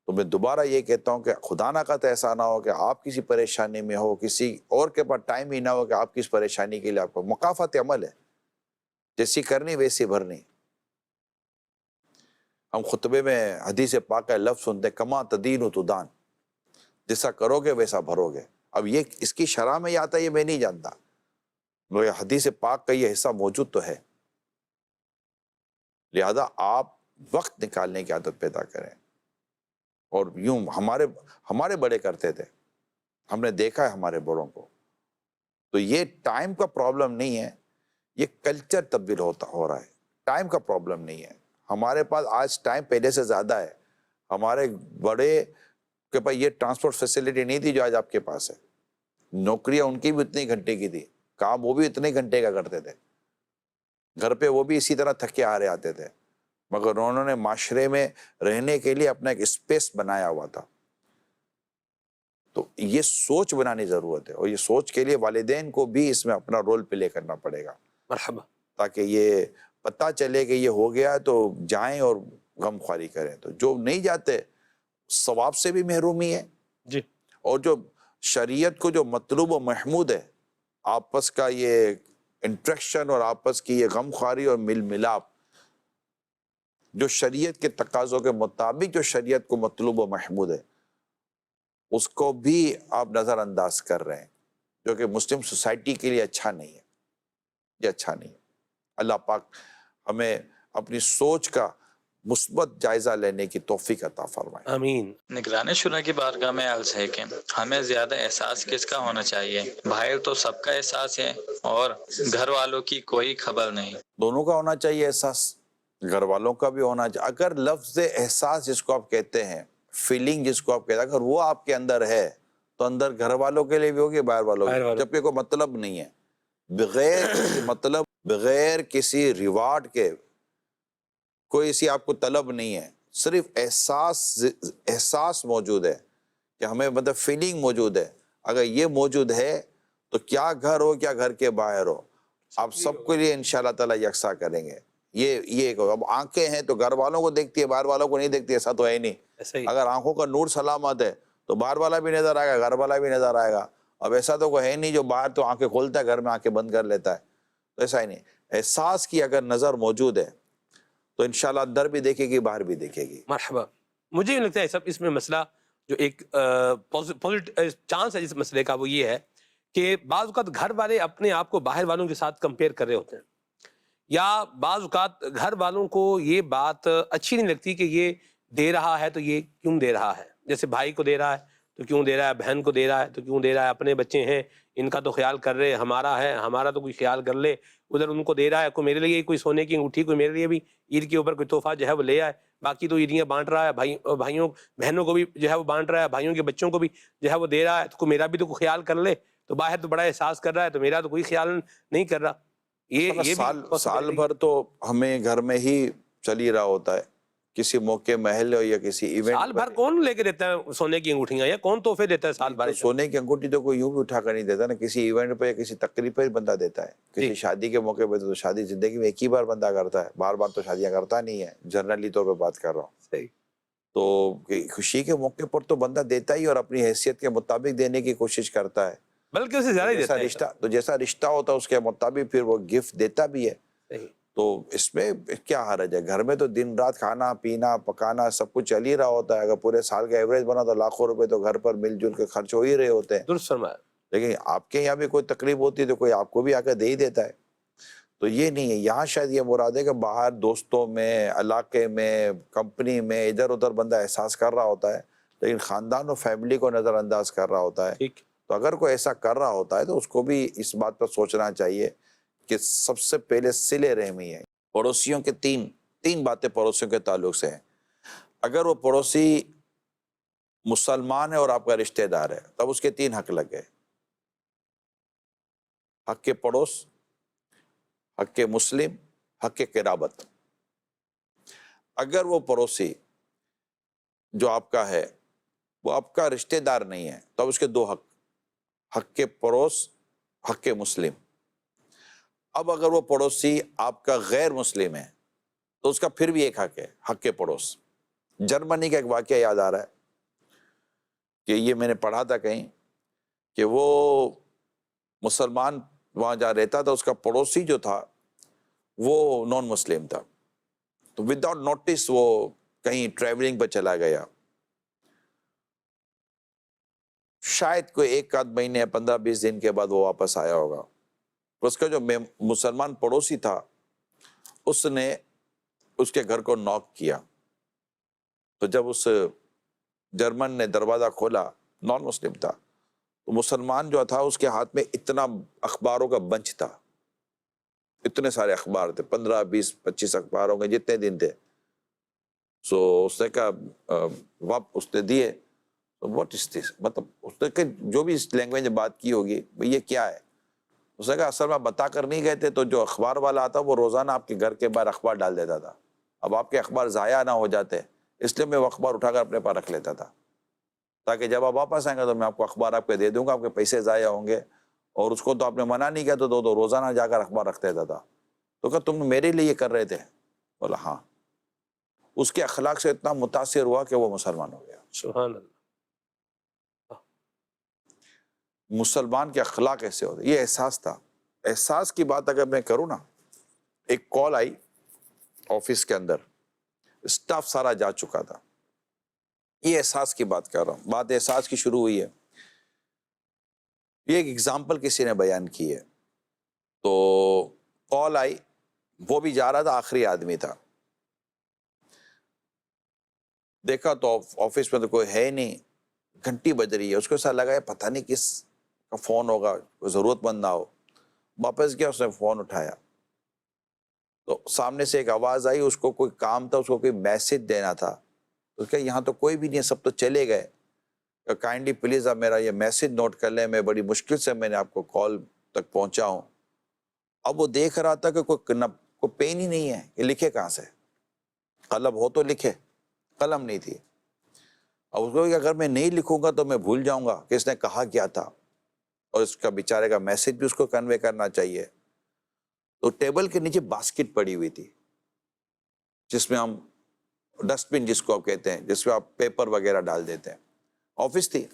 تو میں دوبارہ یہ کہتا ہوں کہ خدا نہ خواستہ ایسا نہ ہو کہ آپ کسی پریشانی میں ہو، کسی اور کے پاس ٹائم ہی نہ ہو کہ آپ کی اس پریشانی کے لیے آپ کو مکافات عمل ہے، جیسی کرنی ویسی بھرنی. ہم خطبے میں حدیث پاک کا لفظ سنتے کما تدین تدان، جیسا کرو گے ویسا بھرو گے. اب یہ اس کی شرح میں یہ آتا ہے، یہ میں نہیں جانتا، مگر حدیث پاک کا یہ حصہ موجود تو ہے. لہذا آپ وقت نکالنے کی عادت پیدا کریں. اور یوں ہمارے بڑے کرتے تھے، ہم نے دیکھا ہے ہمارے بڑوں کو. تو یہ ٹائم کا پرابلم نہیں ہے، یہ کلچر تبدیل ہو رہا ہے. ٹائم کا پرابلم نہیں ہے. ہمارے پاس آج ٹائم پہلے سے زیادہ ہے. ہمارے بڑے کے پاس یہ ٹرانسپورٹ فیسلٹی نہیں تھی جو آج آپ کے پاس ہے. نوکریاں ان کی بھی اتنے گھنٹے کی تھی، کام وہ بھی اتنے گھنٹے کا کرتے تھے، گھر پہ وہ بھی اسی طرح تھکے آ رہے آتے تھے، مگر انہوں نے معاشرے میں رہنے کے لیے اپنا ایک اسپیس بنایا ہوا تھا. تو یہ سوچ بنانی ضرورت ہے، اور یہ سوچ کے لیے والدین کو بھی اس میں اپنا رول پلے کرنا پڑے گا، مرحبا. تاکہ یہ پتہ چلے کہ یہ ہو گیا تو جائیں اور غم خواری کریں. تو جو نہیں جاتے ثواب سے بھی محرومی ہے، جی. اور جو شریعت کو جو مطلوب و محمود ہے، آپس کا یہ انٹریکشن اور آپس کی یہ غم خواری اور مل ملاپ، جو شریعت کے تقاضوں کے مطابق جو شریعت کو مطلوب و محمود ہے، اس کو بھی آپ نظر انداز کر رہے ہیں، جو کہ مسلم سوسائٹی کے لیے اچھا نہیں ہے. یہ اچھا نہیں ہے. اللہ پاک ہمیں اپنی سوچ کا مثبت جائزہ لینے کی توفیق عطا فرمائے. آمین. نگران شورا کی بارگاہ میں عرض ہے کہ ہمیں زیادہ احساس کس کا ہونا چاہیے؟ باہر تو سب کا احساس ہے اور گھر والوں کی کوئی خبر نہیں. دونوں کا ہونا چاہیے احساس، گھر والوں کا بھی ہونا چاہیے. اگر لفظ احساس جس کو آپ کہتے ہیں، فیلنگ جس کو آپ کہتے ہیں، اگر وہ آپ کے اندر ہے تو اندر گھر والوں کے لیے بھی ہوگی، باہر والوں کے لیے، جبکہ کوئی مطلب نہیں ہے. بغیر کسی مطلب، بغیر کسی ریوارڈ کے کوئی اسی آپ کو طلب نہیں ہے. صرف احساس موجود ہے کہ ہمیں مطلب فیلنگ موجود ہے. اگر یہ موجود ہے تو کیا گھر ہو کیا گھر کے باہر ہو، آپ سب کے لیے انشاءاللہ تعالی یکساں کریں گے. یہ اب آنکھیں ہیں تو گھر والوں کو دیکھتی ہے، باہر والوں کو نہیں دیکھتی، ایسا تو ہے ہی نہیں. اگر آنکھوں کا نور سلامت ہے تو باہر والا بھی نظر آئے گا، گھر والا بھی نظر آئے گا. اب ایسا تو کوئی ہے نہیں جو باہر تو آنکھیں کھولتا ہے گھر میں آنکھیں بند کر لیتا ہے، تو ایسا ہی نہیں. احساس کی اگر نظر موجود ہے تو انشاءاللہ اندر بھی دیکھے گی باہر بھی دیکھے گی. مرحبا. مجھے یہ لگتا ہے سب اس میں مسئلہ جو ایک چانس ہے اس مسئلے کا وہ یہ ہے کہ بعض اوقات گھر والے اپنے آپ کو باہر والوں کے ساتھ کمپیئر کر رہے ہوتے ہیں، یا بعض اوقات گھر والوں کو یہ بات اچھی نہیں لگتی کہ یہ دے رہا ہے تو یہ کیوں دے رہا ہے. جیسے بھائی کو دے رہا ہے تو کیوں دے رہا ہے، بہن کو دے رہا ہے تو کیوں دے رہا ہے، اپنے بچے ہیں ان کا تو خیال کر رہے، ہمارا ہے ہمارا تو کوئی خیال کر لے، ادھر ان کو دے رہا ہے، کوئی میرے لیے کوئی سونے کی انگوٹھی، کوئی میرے لیے بھی عید کے اوپر کوئی تحفہ جو ہے وہ لے آئے، باقی تو عیدیاں بانٹ رہا ہے، بھائیوں بہنوں کو بھی جو ہے وہ بانٹ رہا ہے، بھائیوں کے بچوں کو بھی جو ہے وہ دے رہا ہے، تو کوئی میرا بھی تو کوئی خیال کر لے، تو باہر تو بڑا احساس کر رہا ہے تو میرا تو کوئی خیال نہیں کر رہا. یہ بھی سال بھر تو ہمیں گھر میں ہی چل ہی رہا ہوتا ہے، کسی موقع محل ہو یا کسی ایونٹ سال بھر کون لے کے دیتا ہے سونے کی انگوٹھیاں، یا کون تحفے دیتا ہے سال بھر؟ سونے کی انگوٹھی تو کوئی یوں بھی اٹھا کر نہیں دیتا نا، کسی ایونٹ پہ یا کسی تقریب پہ بندہ دیتا ہے. کسی شادی کے موقع پہ تو شادی زندگی میں ایک ہی بار بندہ کرتا ہے، بار بار تو شادیاں کرتا نہیں ہے، جنرلی طور پہ بات کر رہا ہوں. صحیح. تو خوشی کے موقع پر تو بندہ دیتا ہی اور اپنی حیثیت کے مطابق دینے کی کوشش کرتا ہے، بلکہ اسے زیادہ ہی دیتا ہے. جیسا رشتہ ہوتا ہے اس کے مطابق پھر وہ گفٹ دیتا بھی ہے. صحیح. تو اس میں کیا حرج ہے؟ گھر میں تو دن رات کھانا پینا پکانا سب کچھ چل ہی رہا ہوتا ہے. اگر پورے سال کا ایوریج بنا تو لاکھوں روپے تو گھر پر مل جل کے خرچ ہو ہی رہے ہوتے ہیں. درست فرمایا. لیکن آپ کے یہاں بھی کوئی تقریب ہوتی ہے تو کوئی آپ کو بھی آ کے دے ہی دیتا ہے. تو یہ نہیں ہے. یہاں شاید یہ مراد ہے کہ باہر دوستوں میں، علاقے میں، کمپنی میں ادھر ادھر بندہ احساس کر رہا ہوتا ہے، لیکن خاندان و فیملی کو نظر انداز کر رہا ہوتا ہے. ٹھیک. تو اگر کوئی ایسا کر رہا ہوتا ہے تو اس کو بھی اس بات پر سوچنا چاہیے کہ سب سے پہلے صلہ رحمی ہے. پڑوسیوں کے تین باتیں پڑوسیوں کے تعلق سے ہیں. اگر وہ پڑوسی مسلمان ہے اور آپ کا رشتہ دار ہے تب اس کے 3 حق لگ گئے: حق کے پڑوس، حق کے مسلم، حق کے قرابت. اگر وہ پڑوسی جو آپ کا ہے وہ آپ کا رشتہ دار نہیں ہے تب اس کے 2 حق: حق کے پڑوس، حق کے مسلم. اب اگر وہ پڑوسی آپ کا غیر مسلم ہے تو اس کا پھر بھی ایک حق ہے: حق کے پڑوس. جرمنی کا ایک واقعہ یاد آ رہا ہے کہ یہ میں نے پڑھا تھا کہیں کہ وہ مسلمان وہاں جا رہتا تھا، اس کا پڑوسی جو تھا وہ نان مسلم تھا. تو وداؤٹ نوٹس وہ کہیں ٹریولنگ پہ چلا گیا، شاید کوئی 1 آدھ مہینے 15-20 دن کے بعد وہ واپس آیا ہوگا. اس کا جو مسلمان پڑوسی تھا اس نے اس کے گھر کو ناک کیا. تو جب اس جرمن نے دروازہ کھولا، نان مسلم تھا، تو مسلمان جو تھا اس کے ہاتھ میں اتنا اخباروں کا بنچ تھا، اتنے سارے اخبار تھے، 15 20 25 اخباروں کے جتنے دن تھے. سو اس نے کہا اس نے دیے. واٹ از دس؟ مطلب اس نے کہ جو بھی اس لینگویج میں بات کی ہوگی بھئی یہ کیا ہے. اس نے کہا اصل میں بتا کر نہیں گئے تھے، تو جو اخبار والا آتا وہ روزانہ آپ کے گھر کے باہر اخبار ڈال دیتا تھا. اب آپ کے اخبار ضائع نہ ہو جاتے اس لیے میں وہ اخبار اٹھا کر اپنے پاس رکھ لیتا تھا، تاکہ جب آپ واپس آئیں گے تو میں آپ کو اخبار آپ کے دے دوں گا، آپ کے پیسے ضائع ہوں گے. اور اس کو تو آپ نے منع نہیں کیا تو روزانہ جا کر اخبار رکھ دیتا تھا. تو کہا تم میرے لیے یہ کر رہے تھے؟ بولا ہاں. اس کے اخلاق سے اتنا متاثر ہوا کہ وہ مسلمان ہو گیا. سبحان اللہ. مسلمان کے اخلاق ایسے ہوتے، یہ احساس تھا. احساس کی بات اگر میں کروں نا، ایک کال آئی آفس کے اندر، اسٹاف سارا جا چکا تھا. یہ احساس کی بات کر رہا ہوں، بات احساس کی شروع ہوئی ہے. یہ ایک ایگزامپل کسی نے بیان کی ہے. تو کال آئی، وہ بھی جا رہا تھا، آخری آدمی تھا. دیکھا تو آفس میں تو کوئی ہے نہیں، گھنٹی بج رہی ہے. اس کو ایسا لگا ہے پتہ نہیں کس کا فون ہوگا، کوئی ضرورت مند نہ ہو. واپس گیا، اس نے فون اٹھایا تو سامنے سے ایک آواز آئی. اس کو کوئی کام تھا، اس کو کوئی میسج دینا تھا. اس کہ یہاں تو کوئی بھی نہیں ہے، سب تو چلے گئے، کائنڈلی پلیز آپ میرا یہ میسج نوٹ کر لیں، میں بڑی مشکل سے میں نے آپ کو کال تک پہنچا ہوں. اب وہ دیکھ رہا تھا کہ کوئی پین ہی نہیں ہے کہ لکھے کہاں سے. قلم ہو تو لکھے، قلم نہیں تھی. اب اس کو کہ اگر میں نہیں لکھوں گا تو میں بھول جاؤں گا کہ اس نے کہا کیا تھا، اور اس کا بیچارے کا میسج بھی اس کو کنوے کرنا چاہیے. تو ٹیبل کے نیچے باسکٹ پڑی ہوئی تھی، جس میں ہم ڈسٹ بن جس کو آپ کہتے ہیں، جس میں آپ پیپر وغیرہ ڈال دیتے ہیں. آفس تھی.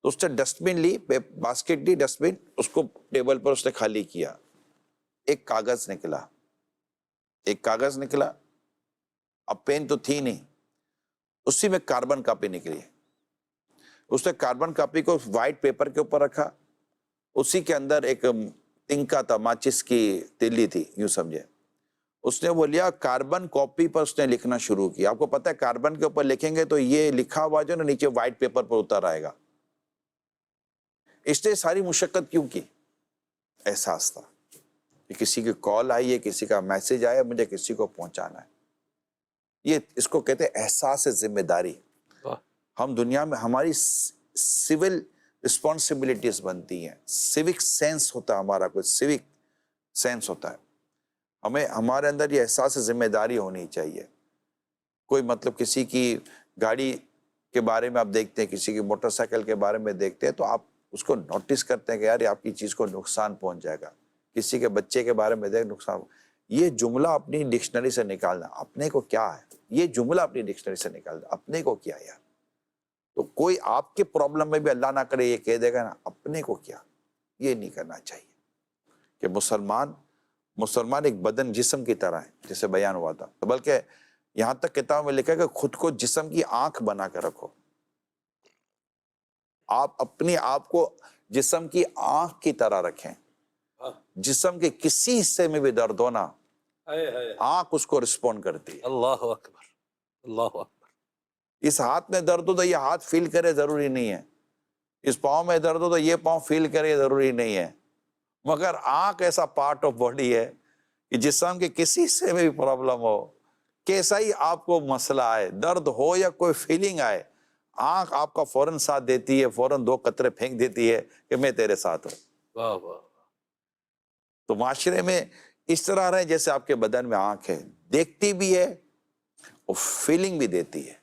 تو اس نے ڈسٹ بن لی, باسکٹ لی, ڈسٹ بن, اس کو ٹیبل پر اس نے خالی کیا. ایک کاغذ نکلا, اب پین تو تھی نہیں, اسی میں کاربن کاپی نکلی. اس نے کاربن کاپی کو وائٹ پیپر کے اوپر رکھا, اسی کے اندر ایک تنکا تھا, ماچس کی تیلی تھی یوں سمجھے, اس نے وہ لیا, کاربن کاپی پر اس نے لکھنا شروع کیا. آپ کو پتہ ہے کاربن کے اوپر لکھیں گے تو یہ لکھا ہوا جو نا نیچے وائٹ پیپر پر اتر آئے گا. اس نے ساری مشقت کیوں کی؟ احساس تھا کہ کسی کی کال آئی ہے, کسی کا میسج آیا, مجھے کسی کو پہنچانا ہے. یہ اس کو کہتے ہیں احساس ذمہ داری. ہم دنیا میں ہماری سول رسپانسبلٹیز بنتی ہیں, سیوک سینس ہوتا ہے ہمارا, کوئی سیوک سینس ہوتا ہے. ہمیں ہمارے اندر یہ احساس ذمہ داری ہونی چاہیے. کوئی مطلب کسی کی گاڑی کے بارے میں آپ دیکھتے ہیں, کسی کی موٹر سائیکل کے بارے میں دیکھتے ہیں, تو آپ اس کو نوٹس کرتے ہیں کہ یار یہ آپ کی چیز کو نقصان پہنچ جائے گا. کسی کے بچے کے بارے میں دیکھ نقصان. یہ جملہ اپنی ڈکشنری سے نکالنا, اپنے کو کیا ہے, یہ جملہ اپنی ڈکشنری سے نکالنا, اپنے کو کیا یار. تو کوئی آپ کے پرابلم میں بھی اللہ نہ کرے یہ کہہ دے گا نا اپنے کو کیا, یہ نہیں کرنا چاہیے. کہ مسلمان ایک بدن جسم کی طرح ہے, جیسے بیان ہوا تھا, بلکہ یہاں تک کتاب میں لکھا ہے کہ خود کو جسم کی آنکھ بنا کر رکھو. آپ اپنی آپ کو جسم کی آنکھ کی طرح رکھیں. جسم کے کسی حصے میں بھی درد ہونا, آنکھ اس کو رسپونڈ کرتی ہے. اللہ اکبر, اللہ اکبر. اس ہاتھ میں درد ہو تو یہ ہاتھ فیل کرے ضروری نہیں ہے, اس پاؤں میں درد ہو تو یہ پاؤں فیل کرے ضروری نہیں ہے. مگر آنکھ ایسا پارٹ آف باڈی ہے کہ جسم کے کسی حصے میں بھی پرابلم ہو, کیسا ہی آپ کو مسئلہ آئے, درد ہو یا کوئی فیلنگ آئے, آنکھ آپ کا فوراً ساتھ دیتی ہے, فوراً 2 قطرے پھینک دیتی ہے کہ میں تیرے ساتھ ہوں. واہ واہ. تو معاشرے میں اس طرح رہے جیسے آپ کے بدن میں آنکھ ہے, دیکھتی بھی ہے اور فیلنگ بھی دیتی ہے.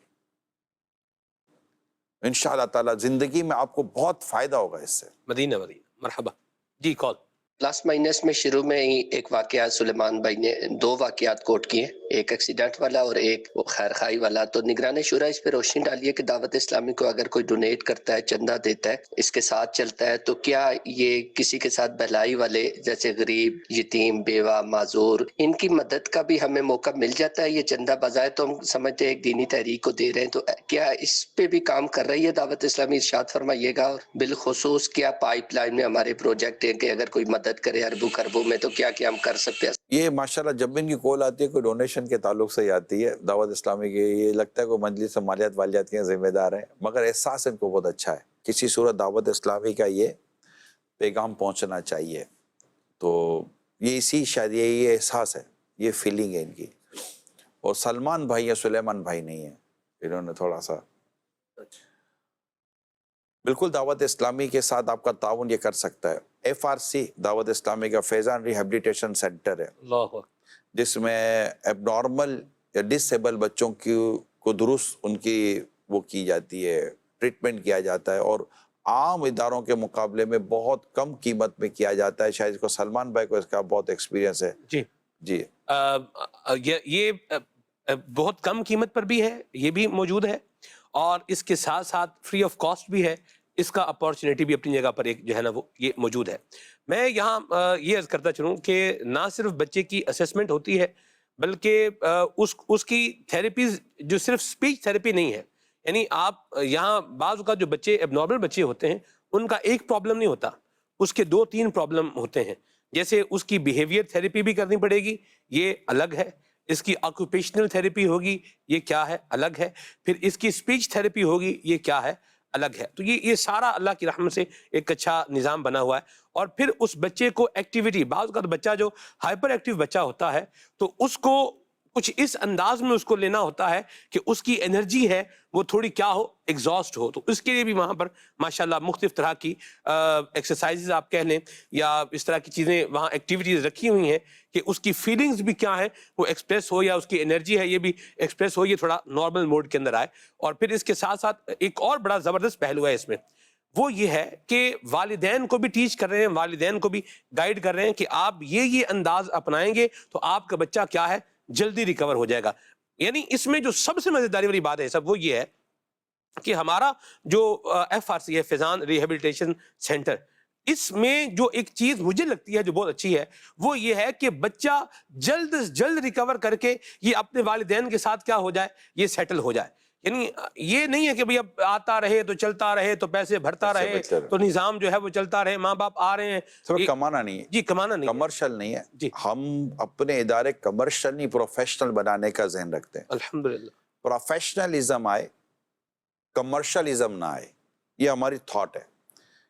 انشاءاللہ تعالی زندگی میں آپ کو بہت فائدہ ہوگا اس سے. مدینہ مرحبا جی. کال پلس مائنس میں شروع میں ہی ایک واقعہ سلیمان بھائی نے 2 واقعات کوٹ کیے, ایک ایکسیڈنٹ والا اور ایک خیر خائی والا. تو نگران شورا اس پہ روشنی ڈالیے کہ دعوت اسلامی کو اگر کوئی ڈونیٹ کرتا ہے, چندہ دیتا ہے, اس کے ساتھ چلتا ہے, تو کیا یہ کسی کے ساتھ بھلائی والے جیسے غریب, یتیم, بیوہ, معذور, ان کی مدد کا بھی ہمیں موقع مل جاتا ہے؟ یہ چندہ بظاہر تو ہم سمجھتے ہیں ایک دینی تحریک کو دے رہے ہیں, تو کیا اس پہ بھی کام کر رہی ہے دعوت اسلامی؟ ارشاد فرمائیے گا. اور بالخصوص کیا پائپ لائن میں ہمارے پروجیکٹ ہیں کہ اگر کوئی مدد کرے اربوں خربوں میں, تو کیا کیا ہم کر سکتے ہیں؟ یہ ماشاءاللہ جب بھی ان کی کال آتی ہے کوئی ڈونیشن کے تعلق سے ہی آتی ہے دعوت اسلامی کی, یہ لگتا ہے کوئی مجلس مالیات والیات کے ذمہ دار ہیں, مگر احساس ان کو بہت اچھا ہے. کسی صورت دعوت اسلامی کا یہ پیغام پہنچنا چاہیے. تو یہ اسی شاید یہ احساس ہے, یہ فیلنگ ہے ان کی. اور سلمان بھائی یا سلیمان بھائی نہیں ہیں, انہوں نے تھوڑا سا بالکل دعوت اسلامی کے ساتھ آپ کا تعاون یہ کر سکتا ہے. FRC دعوت اسلامی کا فیضان ریہیبلیٹیشن سینٹر ہے, جس میں ایب نارمل یا ڈس ایبل بچوں کو درست ان کی وہ کی جاتی ہے, ٹریٹمنٹ کیا جاتا ہے, اور عام اداروں کے مقابلے میں بہت کم قیمت میں کیا جاتا ہے. شاید اس کو سلمان بھائی کو اس کا بہت ایکسپیرینس ہے. جی یہ بہت کم قیمت پر بھی ہے, یہ بھی موجود ہے, اور اس کے ساتھ ساتھ فری آف کاسٹ بھی ہے. اس کا اپارچونیٹی بھی اپنی جگہ پر ایک جو ہے نا وہ یہ موجود ہے. میں یہاں یہ عرض کرتا چلوں کہ نہ صرف بچے کی اسیسمنٹ ہوتی ہے, بلکہ اس کی تھیراپیز جو صرف اسپیچ تھیراپی نہیں ہے. یعنی آپ یہاں بعض اوقات جو بچے اب نارمل بچے ہوتے ہیں ان کا ایک پرابلم نہیں ہوتا, اس کے 2-3 پرابلم ہوتے ہیں. جیسے اس کی بیہیویئر تھیراپی بھی کرنی پڑے گی, یہ الگ ہے. اس کی آکوپیشنل تھیراپی ہوگی, یہ کیا ہے, الگ ہے. پھر اس کی اسپیچ تھیراپی ہوگی, یہ کیا ہے, الگ ہے. تو یہ سارا اللہ کی رحمت سے ایک اچھا نظام بنا ہوا ہے. اور پھر اس بچے کو ایکٹیویٹی, بعض کا بچہ جو ہائپر ایکٹیو بچہ ہوتا ہے تو اس کو کچھ اس انداز میں اس کو لینا ہوتا ہے کہ اس کی انرجی ہے وہ تھوڑی کیا ہو, ایگزاسٹ ہو. تو اس کے لیے بھی وہاں پر ماشاءاللہ مختلف طرح کی ایکسرسائزز آپ کہہ لیں یا اس طرح کی چیزیں وہاں ایکٹیویٹیز رکھی ہوئی ہیں کہ اس کی فیلنگز بھی کیا ہے وہ ایکسپریس ہو, یا اس کی انرجی ہے یہ بھی ایکسپریس ہو, یہ تھوڑا نارمل موڈ کے اندر آئے. اور پھر اس کے ساتھ ساتھ ایک اور بڑا زبردست پہلو ہے اس میں, وہ یہ ہے کہ والدین کو بھی ٹیچ کر رہے ہیں, والدین کو بھی گائیڈ کر رہے ہیں کہ آپ یہ انداز اپنائیں گے تو آپ کا بچہ کیا ہے جلدی ریکور ہو جائے گا. یعنی اس میں جو سب سے مزیداری والی بات ہے سب وہ یہ ہے کہ ہمارا جو FRC ہے فیضان ریہیبلیٹیشن سینٹر، اس میں جو ایک چیز مجھے لگتی ہے جو بہت اچھی ہے وہ یہ ہے کہ بچہ جلد از جلد ریکور کر کے یہ اپنے والدین کے ساتھ کیا ہو جائے، یہ سیٹل ہو جائے. یعنی یہ نہیں ہے کہ بھئی اب آتا رہے تو چلتا رہے تو پیسے بھرتا رہے تو نظام جو ہے وہ چلتا رہے، ماں باپ آ رہے ہیں. صرف کمانا نہیں ہے جی کمانا نہیں ہے، کمرشل نہیں ہے. جی ہم اپنے ادارے کمرشل نہیں پروفیشنل بنانے کا ذہن رکھتے ہیں. الحمدللہ. پروفیشنلزم آئے، کمرشلزم نہ آئے، یہ ہماری تھاٹ ہے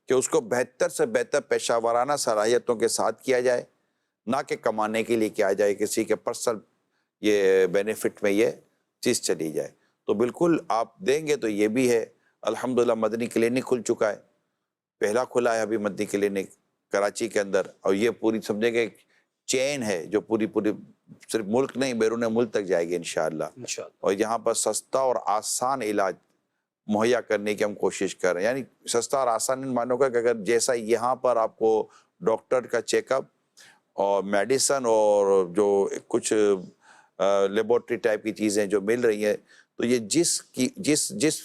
کہ اس کو بہتر سے بہتر پیشہ ورانہ صلاحیتوں کے ساتھ کیا جائے، نہ کہ کمانے کے لیے کیا جائے، کسی کے پرسنل یہ بینیفٹ میں یہ چیز چلی جائے. تو بالکل آپ دیں گے تو یہ بھی ہے. الحمدللہ مدنی کلینک کھل چکا ہے، پہلا کھلا ہے ابھی مدنی کلینک کراچی کے اندر، اور یہ پوری سمجھے کہ ایک چین ہے جو پوری صرف ملک نہیں بیرون ملک تک جائے گی انشاءاللہ. اور یہاں پر سستا اور آسان علاج مہیا کرنے کی ہم کوشش کر رہے ہیں. یعنی سستا اور آسان ان مانوں کا کہ اگر جیسا یہاں پر آپ کو ڈاکٹر کا چیک اپ اور میڈیسن اور جو کچھ لیبورٹری ٹائپ کی چیزیں جو مل رہی ہیں، تو یہ جس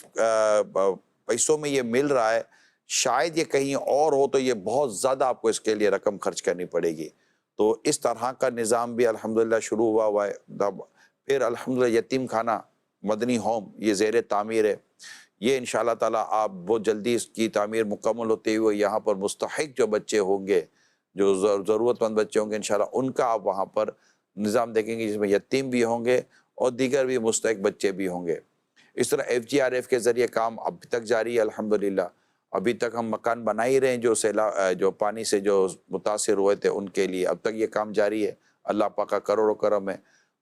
پیسوں میں یہ مل رہا ہے، شاید یہ کہیں اور ہو تو یہ بہت زیادہ آپ کو اس کے لیے رقم خرچ کرنی پڑے گی. تو اس طرح کا نظام بھی الحمدللہ شروع ہوا ہے. پھر الحمدللہ یتیم خانہ مدنی ہوم یہ زیر تعمیر ہے. یہ انشاءاللہ تعالیٰ آپ بہت جلدی اس کی تعمیر مکمل ہوتے ہوئے یہاں پر مستحق جو بچے ہوں گے، جو ضرورت مند بچے ہوں گے، انشاءاللہ ان کا آپ وہاں پر نظام دیکھیں گے، جس میں یتیم بھی ہوں گے اور دیگر بھی مستحق بچے بھی ہوں گے. اس طرح FGRF کے ذریعے کام اب تک جاری ہے الحمدللہ. ابھی تک ہم مکان بنا ہی رہے ہیں جو پانی سے جو متاثر ہوئے تھے ان کے لیے. اب تک یہ کام جاری ہے، اللہ پاک کا کروڑوں کرم ہے.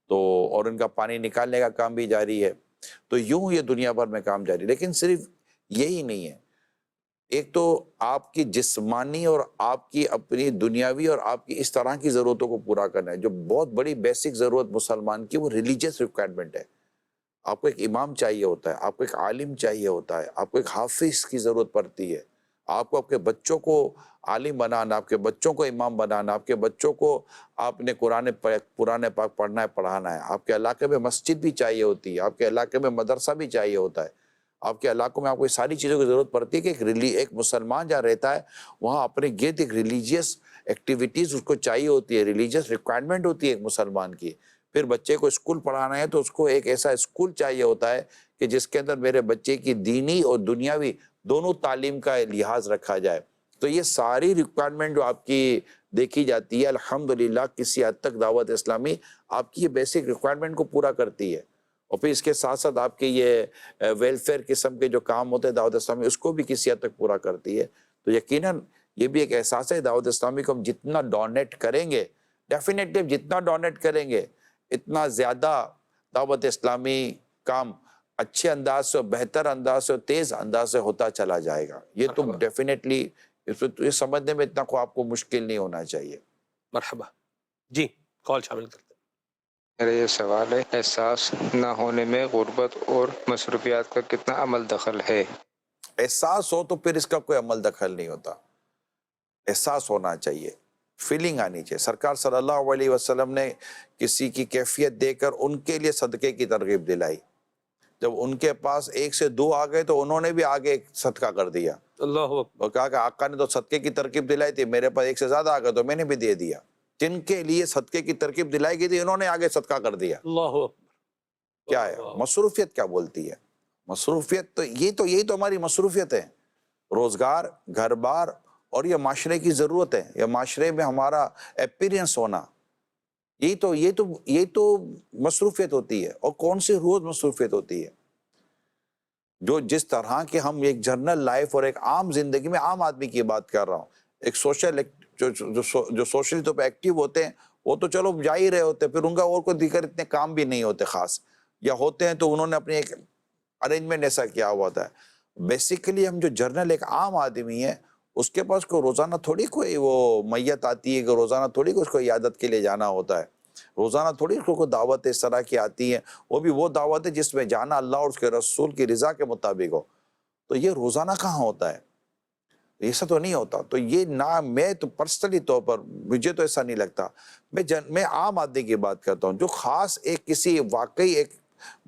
تو اور ان کا پانی نکالنے کا کام بھی جاری ہے. تو یوں یہ دنیا بھر میں کام جاری. لیکن صرف یہی نہیں ہے، ایک تو آپ کی جسمانی اور آپ کی اپنی دنیاوی اور آپ کی اس طرح کی ضرورتوں کو پورا کرنا ہے. جو بہت بڑی بیسک ضرورت مسلمان کی وہ ریلیجیس ریکوائرمنٹ ہے. آپ کو ایک امام چاہیے ہوتا ہے، آپ کو ایک عالم چاہیے ہوتا ہے، آپ کو ایک حافظ کی ضرورت پڑتی ہے، آپ کو آپ کے بچوں کو عالم بنانا، آپ کے بچوں کو امام بنانا، آپ کے بچوں کو آپ نے قرآن پاک پڑھنا ہے، پڑھانا ہے. آپ کے علاقے میں مسجد بھی چاہیے ہوتی ہے، آپ کے علاقے میں مدرسہ بھی چاہیے ہوتا ہے. آپ کے علاقوں میں آپ کو یہ ساری چیزوں کی ضرورت پڑتی ہے کہ ایک مسلمان جہاں رہتا ہے وہاں اپنے گرد ایک ریلیجیس ایکٹیویٹیز اس کو چاہیے ہوتی ہے، ریلیجیس ریکوائرمنٹ ہوتی ہے ایک مسلمان کی. پھر بچے کو اسکول پڑھانا ہے تو اس کو ایک ایسا اسکول چاہیے ہوتا ہے کہ جس کے اندر میرے بچے کی دینی اور دنیاوی دونوں تعلیم کا لحاظ رکھا جائے. تو یہ ساری ریکوائرمنٹ جو آپ کی دیکھی جاتی ہے الحمدللہ کسی حد تک دعوت اسلامی آپ کی یہ بیسک ریکوائرمنٹ کو پورا کرتی ہے. اور پھر اس کے ساتھ ساتھ آپ کے یہ ویلفیئر قسم کے جو کام ہوتے ہیں دعوت اسلامی اس کو بھی کسی حد تک پورا کرتی ہے. تو یقیناً یہ بھی ایک احساس ہے دعوت اسلامی کو ہم جتنا ڈونیٹ کریں گے، ڈیفینیٹلی جتنا ڈونیٹ کریں گے اتنا زیادہ دعوت اسلامی کام اچھے انداز سے، بہتر انداز سے، تیز انداز سے ہوتا چلا جائے گا. یہ تو ڈیفینیٹلی یہ سمجھنے میں اتنا آپ کو مشکل نہیں ہونا چاہیے. مرحبا. جی کال شامل کرتے ہیں. میرا یہ سوال ہے، احساس نہ ہونے میں غربت اور مصروفیات کا کتنا عمل دخل ہے؟ احساس ہو تو پھر اس کا کوئی عمل دخل نہیں ہوتا. احساس ہونا چاہیے، فیلنگ آنی چاہیے. سرکار صلی اللہ علیہ وسلم نے کسی کی کیفیت دے کر ان کے لیے صدقے کی ترغیب دلائی. جب ان کے پاس 1 سے 2 آ گئے تو انہوں نے بھی آگے صدقہ کر دیا. اللہ اکبر. اور کہا کہ آقا نے تو صدقے کی ترغیب دلائی تھی، میرے پاس 1 سے زیادہ آ گئے تو میں نے بھی دے دیا. جن کے لیے صدقے کی ترغیب دلائی گئی تھی انہوں نے آگے صدقہ کر دیا. اللہ اکبر. کیا ہے مصروفیت؟ کیا بولتی ہے مصروفیت؟ تو یہی تو ہماری مصروفیت ہے. روزگار، گھر بار اور یہ معاشرے کی ضرورت ہے، یہ معاشرے میں ہمارا اپیرنس ہونا، یہ تو مصروفیت ہوتی ہے. اور کون سی روز مصروفیت ہوتی ہے؟ جو جس طرح کے ہم ایک جنرل لائف اور ایک عام زندگی میں عام آدمی کی بات کر رہا ہوں. ایک سوشل جو سوشلی طور پہ ایکٹیو ہوتے ہیں وہ تو چلو جا ہی رہے ہوتے ہیں، پھر ان کا اور کوئی دیگر اتنے کام بھی نہیں ہوتے خاص، یا ہوتے ہیں تو انہوں نے اپنی ایک ارینجمنٹ ایسا کیا ہوا ہوتا ہے. بیسیکلی ہم جو جرنل ایک عام آدمی ہے اس کے پاس کوئی روزانہ تھوڑی کوئی وہ میت آتی ہے کہ روزانہ تھوڑی کوئی اس کو عیادت کے لیے جانا ہوتا ہے، روزانہ تھوڑی کوئی دعوت اس طرح کی آتی ہے. وہ بھی وہ دعوت ہے جس میں جانا اللہ اور اس کے رسول کی رضا کے مطابق ہو. تو یہ روزانہ کہاں ہوتا ہے؟ ایسا تو نہیں ہوتا. تو یہ نہ میں تو پرسنلی طور پر مجھے تو ایسا نہیں لگتا. میں عام آدمی کی بات کرتا ہوں جو خاص ایک کسی واقعی ایک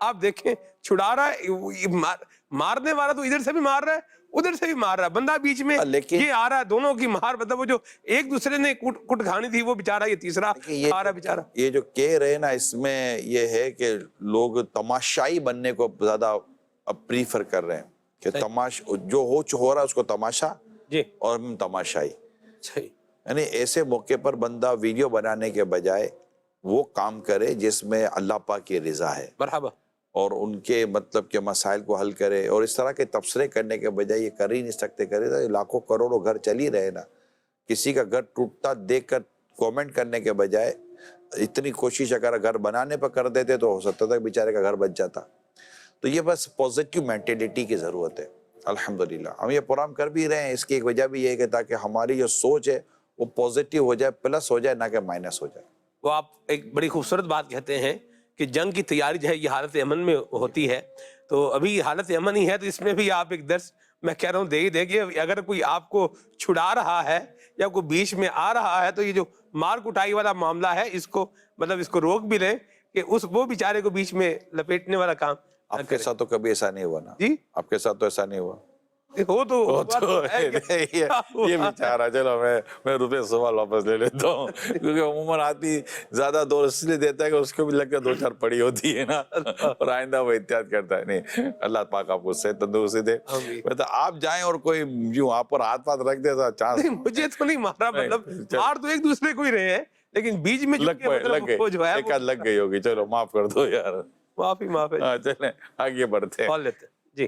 آپ دیکھیں چھڑا رہا ہے، مارنے والا تو ادھر سے بھی مار رہا ہے ادھر سے بھی مار رہا ہے، بندہ بیچ میں یہ آ رہا ہے، دونوں کی مار، مطلب وہ جو ایک دوسرے نے کٹ کھانی تھی وہ بیچارہ یہ تیسرا آ رہا ہے بیچارہ. یہ جو کہہ رہے نا اس میں یہ ہے کہ لوگ تماشائی بننے کو زیادہ پریفر کر رہے ہیں کہ جو ہو رہا ہے اس کو تماشا جی اور تماشائی. صحیح. یعنی ایسے موقع پر بندہ ویڈیو بنانے کے بجائے وہ کام کرے جس میں اللہ پاک کی رضا ہے، مرحبا. اور ان کے مطلب کہ مسائل کو حل کرے، اور اس طرح کے تبصرے کرنے کے بجائے یہ کر ہی نہیں سکتے، کرے تو لاکھوں کروڑوں گھر چل ہی رہے نا. کسی کا گھر ٹوٹتا دیکھ کر کومنٹ کرنے کے بجائے اتنی کوشش اگر گھر بنانے پر کر دیتے تو ہو سکتا تھا بیچارے کا گھر بچ جاتا. تو یہ بس پازیٹیو مینٹیلٹی کی ضرورت ہے. الحمدللہ ہم یہ پروگرام کر بھی رہے ہیں، اس کی ایک وجہ بھی یہ ہے کہ تاکہ ہماری جو سوچ ہے وہ پازیٹیو ہو جائے، پلس ہو جائے، نہ کہ مائنس ہو جائے. وہ آپ ایک بڑی خوبصورت بات کہتے ہیں کہ جنگ کی تیاری جو ہے یہ حالت امن میں ہوتی ہے، تو ابھی حالت امن ہی ہے، تو اس میں بھی آپ ایک درس میں کہہ رہا ہوں دے ہی دے کہ اگر کوئی آپ کو چھڑا رہا ہے یا کوئی بیچ میں آ رہا ہے تو یہ جو مار کٹائی والا معاملہ ہے اس کو مطلب اس کو روک بھی لیں کہ وہ بیچارے کو بیچ میں لپیٹنے والا کام. آپ کے ساتھ تو کبھی ایسا نہیں ہوا نا؟ جی آپ کے ساتھ تو ایسا نہیں ہوا. ہو تو یہ بیچارہ، چلو میں روپے سوال واپس لے لیتا ہوں، کیونکہ عموماً آدمی زیادہ دور اس لیے دیتا ہے کہ اس کو بھی لگ کے دو چار پڑی ہوتی ہے نا، اور آئندہ وہ احتیاط کرتا ہے. نہیں، اللہ پاک آپ کو صحت تندرستی دے. آپ جائیں اور کوئی یوں آپ پر ہاتھ پات رکھ دے تو چانس. مجھے تو نہیں مارا، مطلب مار تو ایک دوسرے کو ہی رہے ہیں لیکن بیچ میں لگ گئی، ایک آدھ لگ گئی ہوگی، چلو معاف کر دو یار، معافی ہے. چلیں آگے بڑھتے ہیں. جی.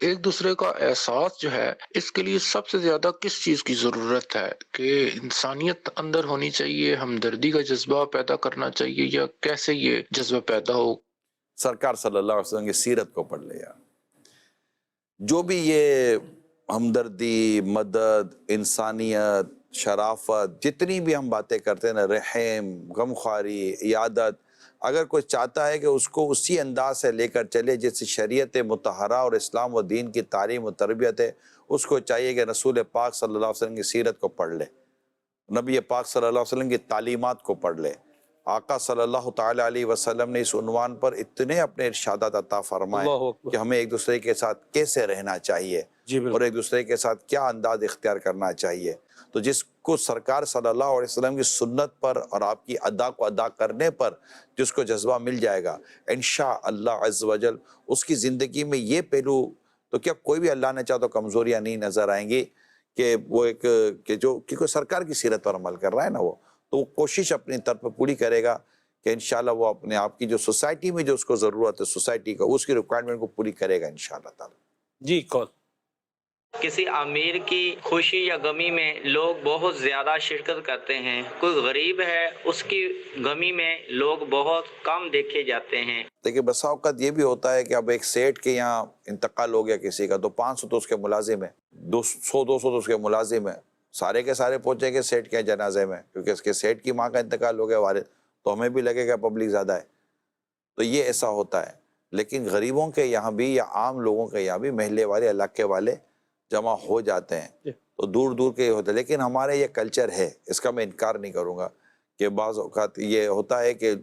ایک دوسرے کا احساس جو ہے اس کے لیے سب سے زیادہ کس چیز کی ضرورت ہے؟ کہ انسانیت اندر ہونی چاہیے، ہمدردی کا جذبہ پیدا کرنا چاہیے، یا کیسے یہ جذبہ پیدا ہو؟ سرکار صلی اللہ علیہ وسلم کی سیرت کو پڑھ لے یار. جو بھی یہ ہمدردی، مدد، انسانیت، شرافت، جتنی بھی ہم باتیں کرتے ہیں نا، رحم، غمخواری، عیادت، اگر کوئی چاہتا ہے کہ اس کو اسی انداز سے لے کر چلے جیسے شریعت مطہرہ اور اسلام و دین کی تعلیم و تربیت ہے، اس کو چاہیے کہ رسول پاک صلی اللہ علیہ وسلم کی سیرت کو پڑھ لے، نبی پاک صلی اللہ علیہ وسلم کی تعلیمات کو پڑھ لے. آقا صلی اللہ تعالیٰ علیہ وسلم نے اس عنوان پر اتنے اپنے ارشادات عطا فرمائے کہ ہمیں ایک دوسرے کے ساتھ کیسے رہنا چاہیے اور ایک دوسرے کے ساتھ کیا انداز اختیار کرنا چاہیے. تو جس کو سرکار صلی اللہ علیہ وسلم کی سنت پر اور آپ کی ادا کو ادا کرنے پر جس کو جذبہ مل جائے گا، انشاءاللہ عز و جل اس کی زندگی میں یہ پہلو تو کیا کوئی بھی اللہ نے چاہا تو کمزوریاں نہیں نظر آئیں گی، کہ وہ ایک کہ جو کیونکہ سرکار کی سیرت پر عمل کر رہا ہے نا، وہ تو وہ کوشش اپنی طرف پوری کرے گا کہ انشاءاللہ وہ اپنے آپ کی جو سوسائٹی میں جو اس کو ضرورت ہے سوسائٹی کا، اس کی ریکوائرمنٹ کو پوری کرے گا انشاءاللہ تعالی. جی کون؟ کسی امیر کی خوشی یا غمی میں لوگ بہت زیادہ شرکت کرتے ہیں، کوئی غریب ہے اس کی غمی میں لوگ بہت کم دیکھے جاتے ہیں. دیکھیں بسا اوقات یہ بھی ہوتا ہے کہ اب ایک سیٹ کے یہاں انتقال ہو گیا کسی کا تو 500 تو اس کے ملازم ہیں، 200 تو اس کے ملازم ہیں، سارے کے سارے پہنچیں گے سیٹ کے جنازے میں، کیونکہ اس کے سیٹ کی ماں کا انتقال ہو گیا والد، تو ہمیں بھی لگے گا پبلک زیادہ ہے. تو یہ ایسا ہوتا ہے. لیکن غریبوں کے یہاں بھی یا عام لوگوں کے یہاں بھی محلے والے علاقے والے جمع ہو جاتے ہیں، تو دور دور کے ہوتے ہیں. لیکن ہمارے یہ کلچر ہے، اس کا میں انکار نہیں کروں گا کہ بعض اوقات یہ ہوتا ہے کہ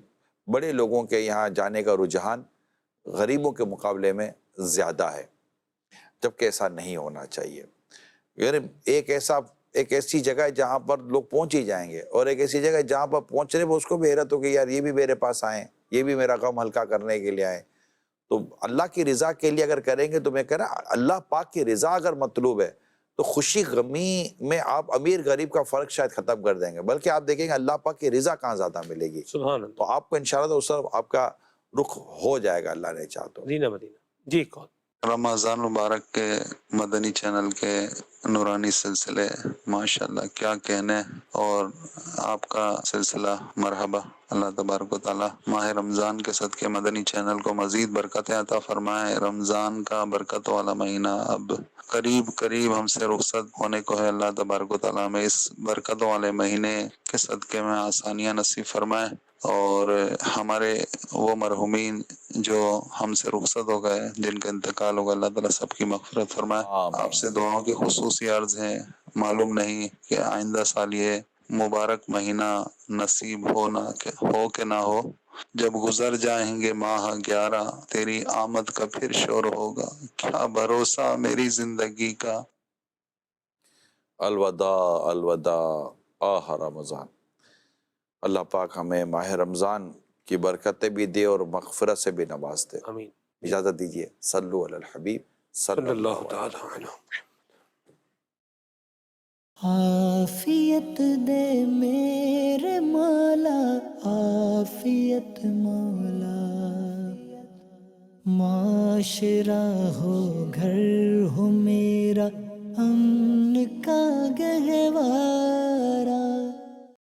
بڑے لوگوں کے یہاں جانے کا رجحان غریبوں کے مقابلے میں زیادہ ہے، جبکہ ایسا نہیں ہونا چاہیے. ایک ایسی جگہ ہے جہاں پر لوگ پہنچ ہی جائیں گے، اور ایک ایسی جگہ ہے جہاں پر پہنچنے پر اس کو بھی حیرت ہو کہ یار یہ بھی میرے پاس آئیں، یہ بھی میرا غم ہلکا کرنے کے لیے آئیں. تو اللہ کی رضا کے لیے اگر کریں گے تو میں کہہ رہا اللہ پاک کی رضا اگر مطلوب ہے تو خوشی غمی میں آپ امیر غریب کا فرق شاید ختم کر دیں گے، بلکہ آپ دیکھیں گے اللہ پاک کی رضا کہاں زیادہ ملے گی. سبحان اللہ. تو آپ کو انشاءاللہ تو اس طرف آپ کا رخ ہو جائے گا اللہ نے چاہا تو. مدینہ مدینہ. جی کون؟ رمضان مبارک کے مدنی چینل کے نورانی سلسلے ماشاءاللہ کیا کہنے، اور آپ کا سلسلہ مرحبا. اللہ تبارک و تعالی ماہ رمضان کے صدقے مدنی چینل کو مزید برکتیں عطا فرمائے. رمضان کا برکت والا مہینہ اب قریب ہم سے رخصت ہونے کو ہے. اللہ تبارک و تعالی میں اس برکت والے مہینے کے صدقے میں آسانیاں نصیب فرمائے، اور ہمارے وہ مرحومین جو ہم سے رخصت ہو گئے، جن کا انتقال ہوگا، اللہ تعالیٰ سب کی مغفرت فرمائے. آپ سے دعاؤں کی خصوصی عرض ہے، معلوم نہیں کہ آئندہ سال یہ مبارک مہینہ نصیب ہو کہ نہ ہو، جب گزر جائیں گے ماہ 11 تیری آمد کا پھر شور ہوگا، کیا بھروسہ میری زندگی کا۔ الوداع الوداع آہ رمضان۔ اللہ پاک ہمیں ماہ رمضان کی برکتیں بھی دے اور مغفرت سے بھی نواز دے۔ آمین۔ اجازت دیجیے، صلو علی الحبیب صلی اللہ تعالی علیہ۔ عافیت دے میرے مولا، عافیت مولا، معاشرہ ہو گھر ہو میرا امن کا گہوارہ،